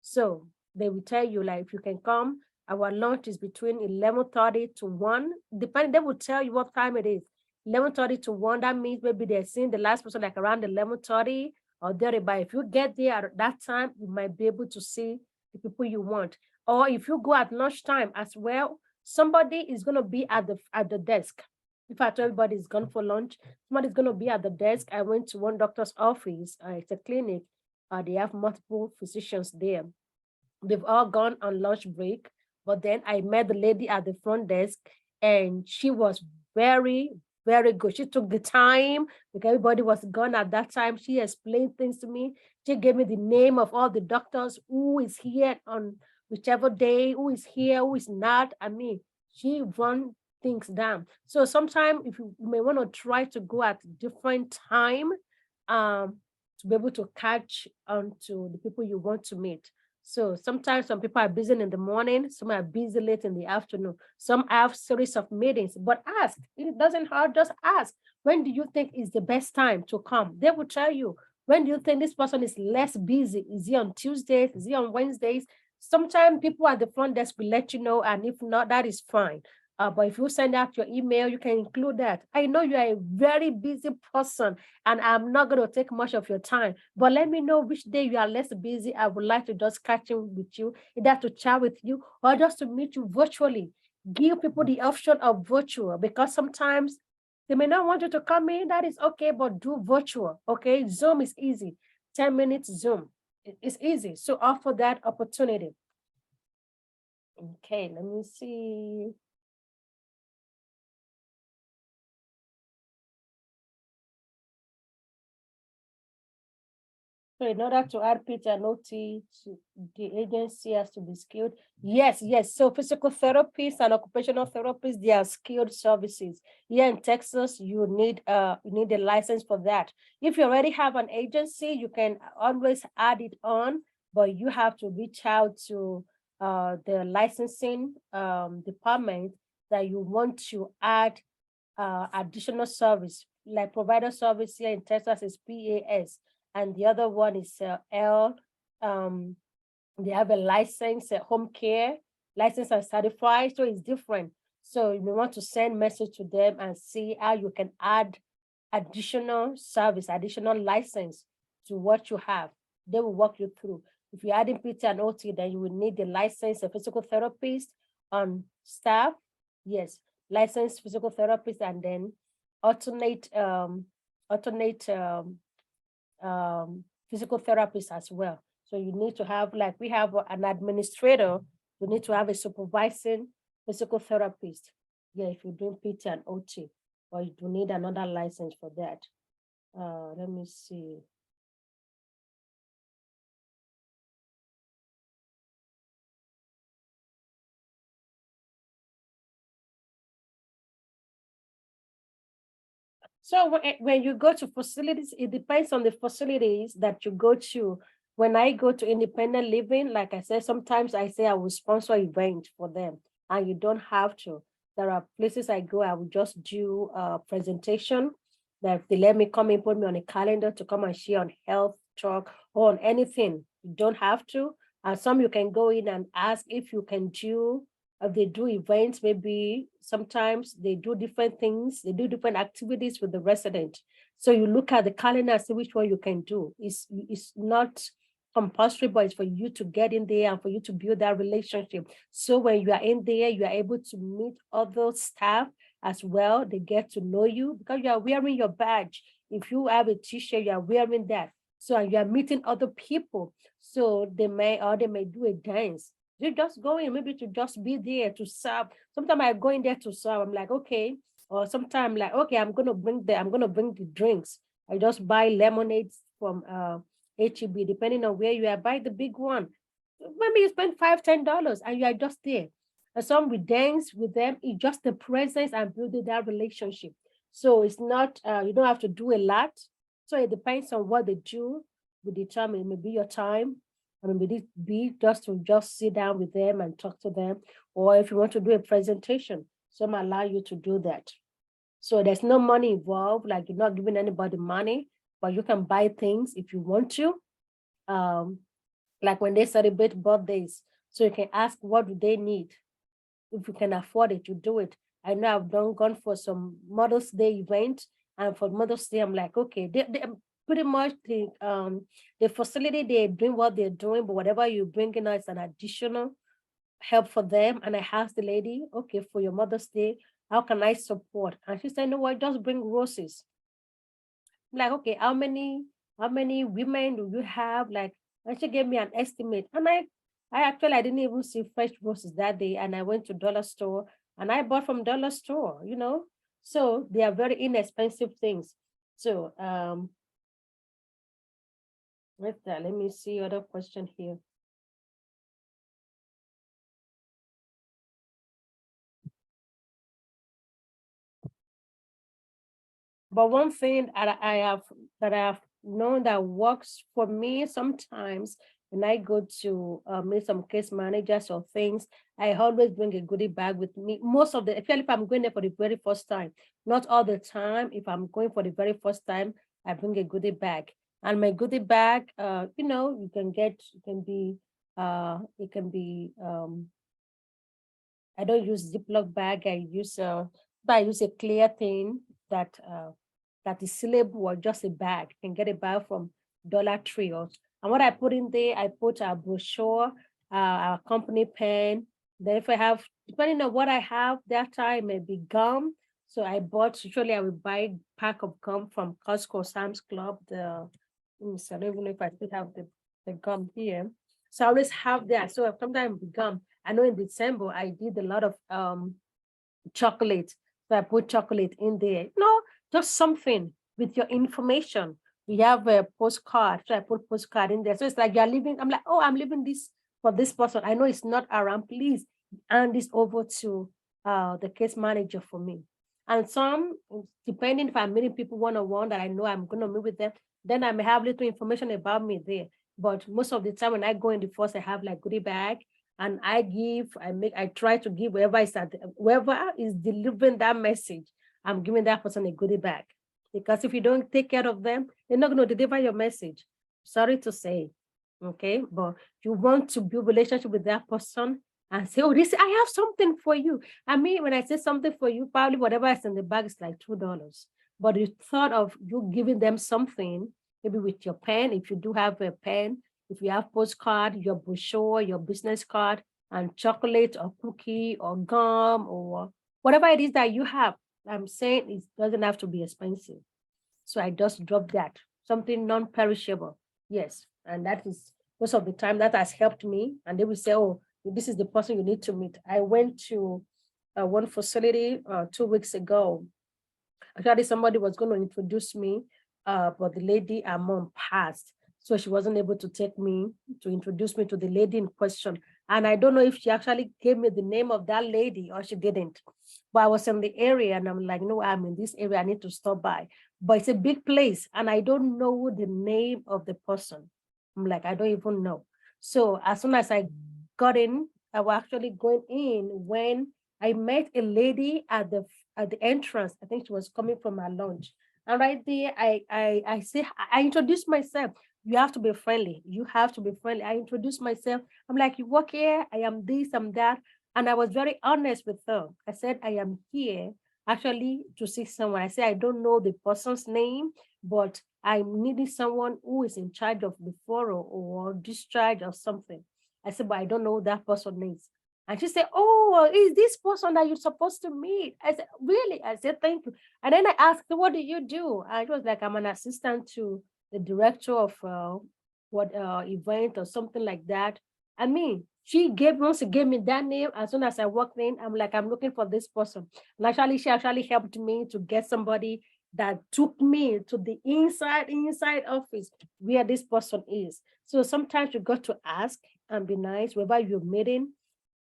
So they will tell you, like, if you can come, our lunch is between 11:30 to 1. Depending, they will tell you what time it is. 11:30 to 1, that means maybe they're seeing the last person like around 11:30 or thereabout. If you get there at that time, you might be able to see the people you want. Or if you go at lunchtime as well, somebody is going to be at the desk. In fact, everybody is gone for lunch. Somebody's going to be at the desk. I went to one doctor's office. It's a clinic. They have multiple physicians there. They've all gone on lunch break, but then I met the lady at the front desk, and she was very, very good. She took the time because everybody was gone at that time. She explained things to me. She gave me the name of all the doctors who is here on whichever day, who is here, who is not. I mean, she run things down. So sometimes if you may want to try to go at different time, to be able to catch on to the people you want to meet. So sometimes some people are busy in the morning, some are busy late in the afternoon, some have series of meetings, but ask, it doesn't hurt, just ask, when do you think is the best time to come? They will tell you, when do you think this person is less busy? Is he on Tuesdays? Is he on Wednesdays? Sometimes people at the front desk will let you know, and if not, that is fine. But if you send out your email, you can include that. I know you are a very busy person, and I'm not going to take much of your time, but let me know which day you are less busy. I would like to just catch in with you, either to chat with you or just to meet you virtually. Give people the option of virtual, because sometimes they may not want you to come in. That is okay, but do virtual. Okay, Zoom is easy. 10 minutes Zoom. It's easy. So offer that opportunity. Okay, let me see. So in order to add PT and OT, the agency has to be skilled. Yes, yes. So physical therapists and occupational therapists, they are skilled services. Here in Texas, you need a license for that. If you already have an agency, you can always add it on, but you have to reach out to the licensing department that you want to add additional service, like provider service here in Texas is PAS, and the other one is L. They have a license, home care license and certified, so it's different. So you may want to send message to them and see how you can add additional service, additional license to what you have. They will walk you through. If you're adding PT and OT, then you will need the license, a physical therapist on staff. Yes, licensed physical therapist, and then alternate physical therapist as well. So you need to have, like we have an administrator, you need to have a supervising physical therapist. Yeah, if you're doing PT and OT, or you do need another license for that. Let me see. So when you go to facilities, it depends on the facilities that you go to. When I go to independent living, like I said, sometimes I say I will sponsor event for them, and you don't have to. There are places I go, I will just do a presentation that they let me come and put me on a calendar to come and share on health talk or on anything. You don't have to. And some you can go in and ask if you can do they do events, maybe sometimes they do different things, they do different activities with the resident. So you look at the calendar and see which one you can do. It's not compulsory, but it's for you to get in there and for you to build that relationship. So when you are in there, you are able to meet other staff as well. They get to know you because you are wearing your badge. If you have a t-shirt, you are wearing that. So you are meeting other people. So they may do a dance. You just go in, maybe to just be there to serve. Sometimes I go in there to serve. I'm like, okay. Or sometimes like, okay, I'm gonna bring the drinks. I just buy lemonades from HEB, depending on where you are. Buy the big one. Maybe you spend $5, $10 and you are just there. And some we dance with them. It's just the presence and building that relationship. So it's not you don't have to do a lot. So it depends on what they do. We determine maybe your time. I mean, be just to just sit down with them and talk to them, or if you want to do a presentation, some allow you to do that. So there's no money involved, like you're not giving anybody money, but you can buy things if you want to. Like when they celebrate birthdays, so you can ask what do they need. If you can afford it, you do it. I know I've gone for some Mother's Day event, and for Mother's Day, I'm like, okay, they pretty much the facility, they're doing what they're doing, but whatever you bring in is an additional help for them. And I asked the lady, okay, for your Mother's Day, how can I support? And she said, no, what, just bring roses. I'm like, okay, how many women do you have? Like, and she gave me an estimate. And I didn't even see fresh roses that day. And I went to dollar store and I bought from dollar store, you know. So they are very inexpensive things. So let me see other question here. But one thing that I have known that works for me sometimes when I go to meet some case managers or things, I always bring a goodie bag with me. Most of the, especially if I'm going there for the very first time, not all the time. If I'm going for the very first time, I bring a goodie bag. And my goodie bag, you know, it can be, I don't use Ziploc bag. I use a clear thing that that is sealable or just a bag. You can get a bag from Dollar Tree. And what I put in there, I put a brochure, a company pen. Then if I have, depending on what I have that time, maybe gum. So I bought, usually I would buy a pack of gum from Costco, Sam's Club. I don't even know if I still have the gum here. So I always have that. So sometimes the gum, I know in December, I did a lot of chocolate. So I put chocolate in there. No, just something with your information. We have a postcard. So I put postcard in there. So it's like you're leaving. I'm like, oh, I'm leaving this for this person. I know it's not around. Please hand this over to the case manager for me. And some, depending if I'm meeting people one-on-one that I know I'm going to meet with them, then I may have little information about me there. But most of the time when I go in the force, I have like goodie bag and I try to give whoever is delivering that message, I'm giving that person a goodie bag. Because if you don't take care of them, they're not going to deliver your message. Sorry to say, okay? But you want to build relationship with that person and say, oh, I have something for you. I mean, when I say something for you, probably whatever is in the bag is like $2. But the thought of you giving them something, maybe with your pen, if you do have a pen, if you have postcard, your brochure, your business card, and chocolate or cookie or gum or whatever it is that you have, I'm saying it doesn't have to be expensive. So I just drop that, something non-perishable. Yes. And that is most of the time that has helped me. And they will say, oh, this is the person you need to meet. I went to one facility 2 weeks ago. Actually, somebody was going to introduce me, but the lady, her mom passed. So she wasn't able to take me to introduce me to the lady in question. And I don't know if she actually gave me the name of that lady or she didn't. But I was in the area and I'm like, no, I'm in this area. I need to stop by. But it's a big place and I don't know the name of the person. I'm like, I don't even know. So as soon as I got in, I was actually going in when I met a lady at the entrance. I think she was coming from her lunch. And right there, I say, I introduced myself. You have to be friendly. You have to be friendly. I introduced myself. I'm like, you work here? I am this, I'm that. And I was very honest with her. I said, I am here actually to see someone. I said, I don't know the person's name, but I'm needing someone who is in charge of referral or discharge or something. I said, but I don't know who that person is. And she said, oh, is this person that you're supposed to meet? I said, really? I said, thank you. And then I asked, what do you do? And it was like, I'm an assistant to the director of what event or something like that. I mean, once she gave me that name, as soon as I walked in, I'm like, I'm looking for this person. And actually, she actually helped me to get somebody that took me to the inside office where this person is. So sometimes you got to ask and be nice, wherever you're meeting,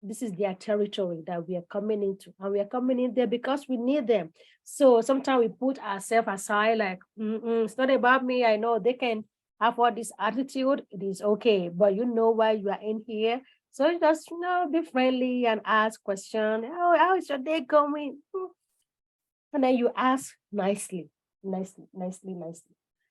this is their territory that we are coming into, and we are coming in there because we need them. So sometimes we put ourselves aside, like, it's not about me. I know they can have all this attitude. It is okay, but you know why you are in here. So you just, be friendly and ask questions. Oh, how is your day going? And then you ask nicely, nicely.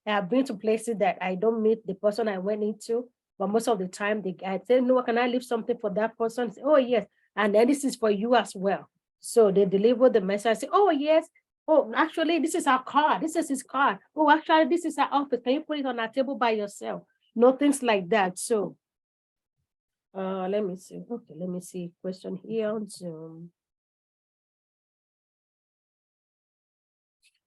I have been to places that I don't meet the person I went into, but most of the time I say, no, can I leave something for that person? Say, oh, yes. And then this is for you as well. So they deliver the message. I say, oh, yes. Oh, actually, this is our card. This is his card. Oh, actually, this is our office. Can you put it on our table by yourself? No things like that. So let me see. Okay, let me see. Question here on Zoom.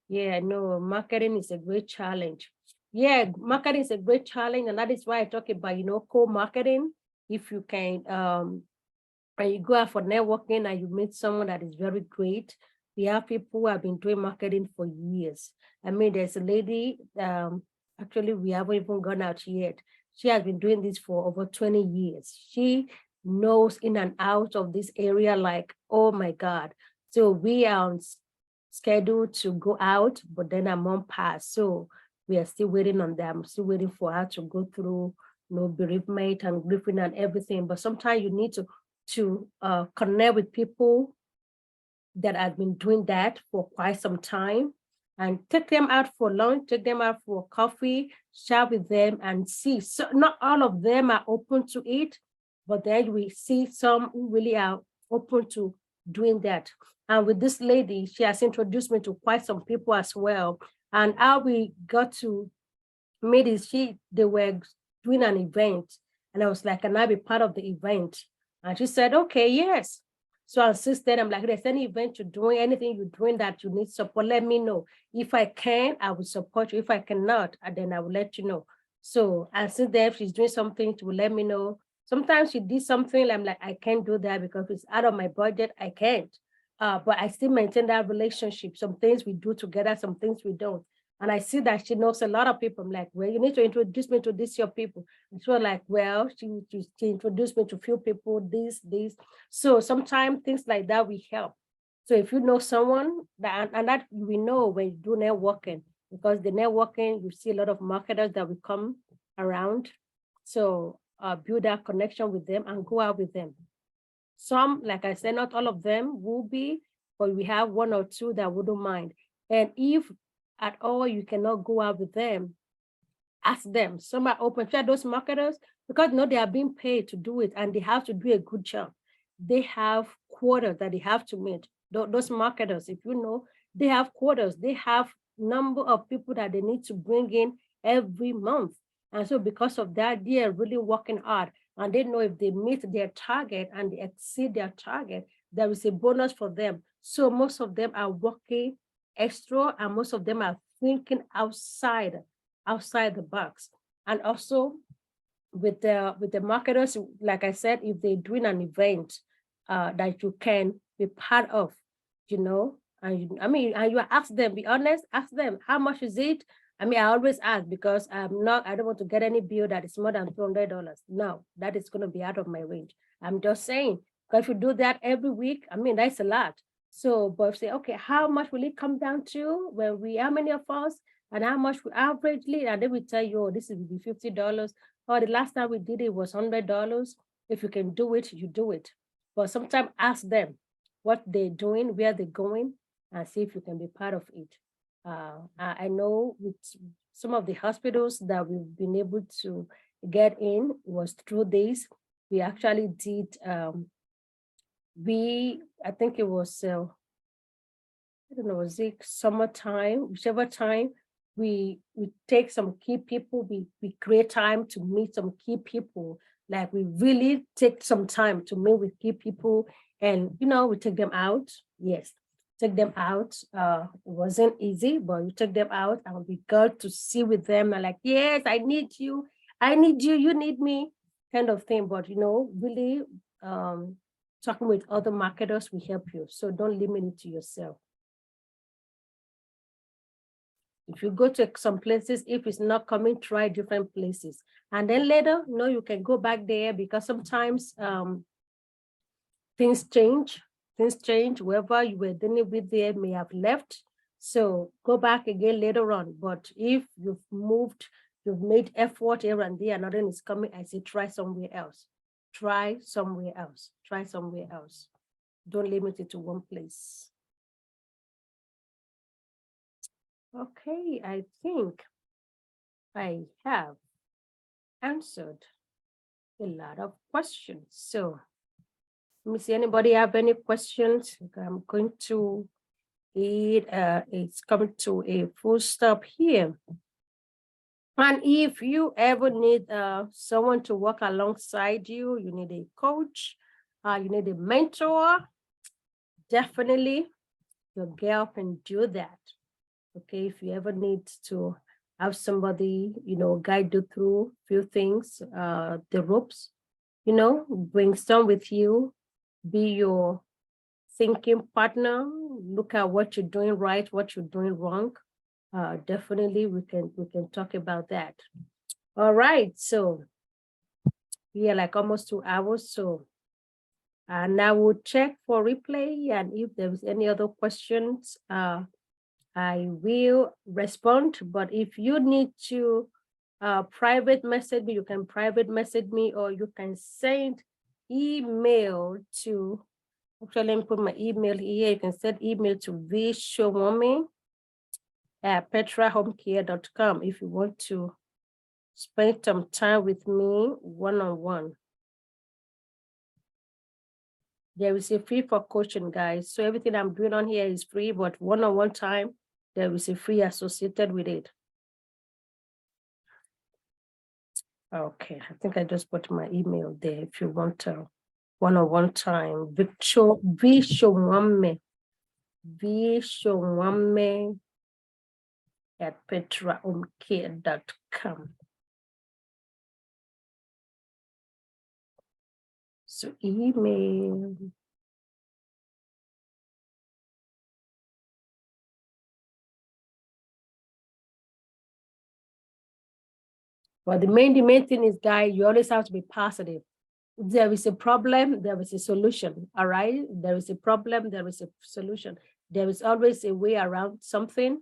Yeah, no, marketing is a great challenge. Yeah, marketing is a great challenge, and that is why I talk about, co-marketing. If you can, and you go out for networking and you meet someone that is very great. We have people who have been doing marketing for years. I mean, there's a lady, actually, we haven't even gone out yet. She has been doing this for over 20 years. She knows in and out of this area, like, oh my God. So we are on schedule to go out, but then a month passed. So we are still waiting on them, still waiting for her to go through, bereavement and grieving and everything. But sometimes you need to connect with people that have been doing that for quite some time and take them out for lunch, take them out for coffee, share with them and see. So not all of them are open to it, but then we see some who really are open to doing that. And with this lady, she has introduced me to quite some people as well. And how we got to meet is they were doing an event. And I was like, can I be part of the event? And she said, okay, yes. So I insisted, I'm like, there's any event you're doing, anything you're doing that you need support, let me know. If I can, I will support you. If I cannot, then I will let you know. So, and since then, if she's doing something, she will let me know. Sometimes she did something, I'm like, I can't do that because it's out of my budget, I can't. But I still maintain that relationship. Some things we do together, some things we don't. And I see that she knows a lot of people. I'm like, well, you need to introduce me to this, your people. And she was like, well, she introduced me to few people, this. So sometimes things like that we help. So if you know someone and that we know when you do networking, because the networking, you see a lot of marketers that will come around. So build that connection with them and go out with them. Some, like I said, not all of them will be, but we have one or two that wouldn't mind. And if at all you cannot go out with them, ask them. Some are open. Try those marketers, because they are being paid to do it and they have to do a good job. They have quotas that they have to meet. Those marketers, if you know, they have quotas. They have number of people that they need to bring in every month. And so because of that, they are really working hard. And they know if they meet their target and they exceed their target, there is a bonus for them. So most of them are working extra and most of them are thinking outside the box. And also with the marketers, like I said, if they're doing an event that you can be part of, and and you ask them, be honest, ask them, how much is it? I mean, I always ask because I don't want to get any bill that is more than $200. No, that is going to be out of my range. I'm just saying, because if you do that every week, I mean, that's a lot. So, but say, okay, how much will it come down to when how many of us, and how much we averagely, and then we tell you, oh, this is be $50, or the last time we did it was $100. If you can do it, you do it. But sometimes ask them what they're doing, where they're going, and see if you can be part of it. I know with some of the hospitals that we've been able to get in was through this. We actually did, I think it was, I don't know, was it summertime, whichever time, we take some key people, we create time to meet some key people. Like we really take some time to meet with key people, and we take them out. Yes, take them out. It wasn't easy, but we took them out and we got to see with them and like, yes, I need you, you need me, kind of thing. But really talking with other marketers will help you. So don't limit it to yourself. If you go to some places, if it's not coming, try different places. And then later, you can go back there, because sometimes things change. Whoever you were dealing with there may have left. So go back again later on. But if you've moved, you've made effort here and there, nothing is coming, I say try somewhere else. Try somewhere else. Try somewhere else. Don't limit it to one place. Okay, I think I have answered a lot of questions. So let me see, anybody have any questions? I'm going to it's coming to a full stop here. And if you ever need someone to work alongside you, you need a coach, you need a mentor, definitely your girl can do that. Okay, if you ever need to have somebody, guide you through a few things, the ropes, bring some with you, be your thinking partner, look at what you're doing right, what you're doing wrong. Definitely we can talk about that. All right, so we are like almost 2 hours. So now we'll check for replay, and if there's any other questions, I will respond. But if you need to private message me, you can private message me, or you can send email to, actually let me put my email here. You can send email to vshowome@petrahomecare.com if you want to spend some time with me one-on-one. There is a fee for coaching, guys. So everything I'm doing on here is free, but one-on-one time, there is a fee associated with it. Okay, I think I just put my email there if you want a one-on-one time. vshowome @petrahomecare.com. So email. But the main thing is, guys, you always have to be positive. If there is a problem, there is a solution. All right. There is a problem, there is a solution. There is always a way around something.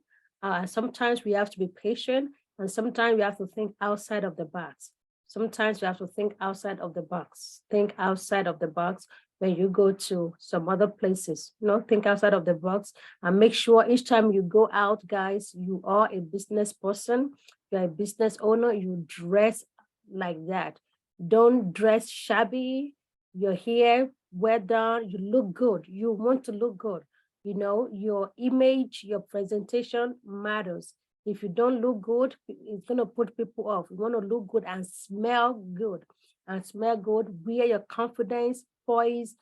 Sometimes we have to be patient, and sometimes we have to think outside of the box. Sometimes you have to think outside of the box. Think outside of the box when you go to some other places. Think outside of the box, and make sure each time you go out, guys, you are a business person, you're a business owner, you dress like that. Don't dress shabby. You're here, well done, you look good. You want to look good. Your image, your presentation matters. If you don't look good, it's going to put people off. You want to look good and smell good. Wear your confidence, poise,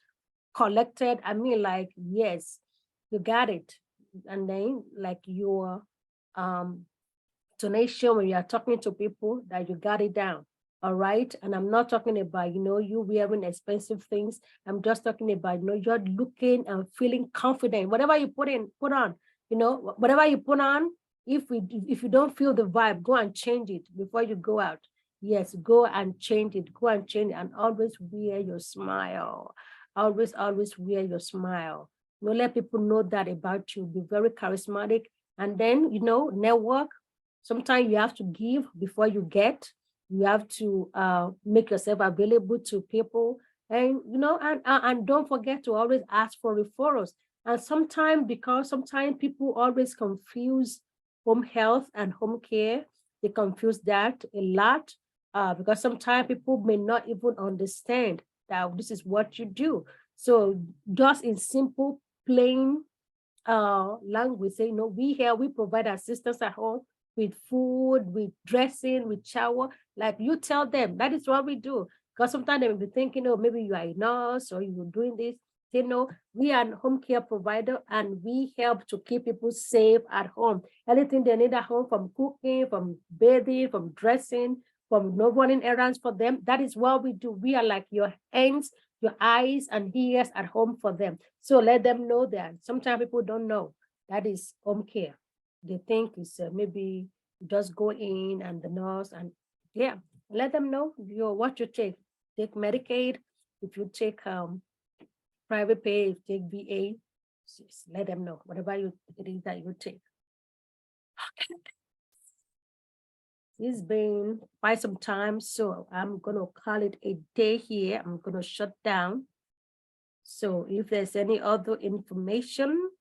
collected. I mean, like, yes, you got it. And then like your tonation when you are talking to people, that you got it down. All right. And I'm not talking about, you wearing expensive things. I'm just talking about, you're looking and feeling confident. Whatever you put on, whatever you put on, if you don't feel the vibe, go and change it before you go out. Yes, go and change it. Go and change it, and always wear your smile. Always, always wear your smile. Let people know that about you. Be very charismatic. And then, network. Sometimes you have to give before you get. You have to make yourself available to people. And, and don't forget to always ask for referrals. And because sometimes people always confuse home health and home care. They confuse that a lot because sometimes people may not even understand that this is what you do. So just in simple, plain language, say, we provide assistance at home with food, with dressing, with shower. Like you tell them, that is what we do. Because sometimes they will be thinking, oh, maybe you are a nurse or you're doing this. They know we are a home care provider and we help to keep people safe at home. Anything they need at home, from cooking, from bathing, from dressing, from no running errands for them. That is what we do. We are like your hands, your eyes and ears at home for them. So let them know that. Sometimes people don't know that is home care. They think it's maybe just go in and the nurse and let them know what you take. Take Medicaid. If you take private pay, if you take VA, just let them know whatever it is that you take. Okay. It's been quite some time, so I'm gonna call it a day here. I'm gonna shut down. So if there's any other information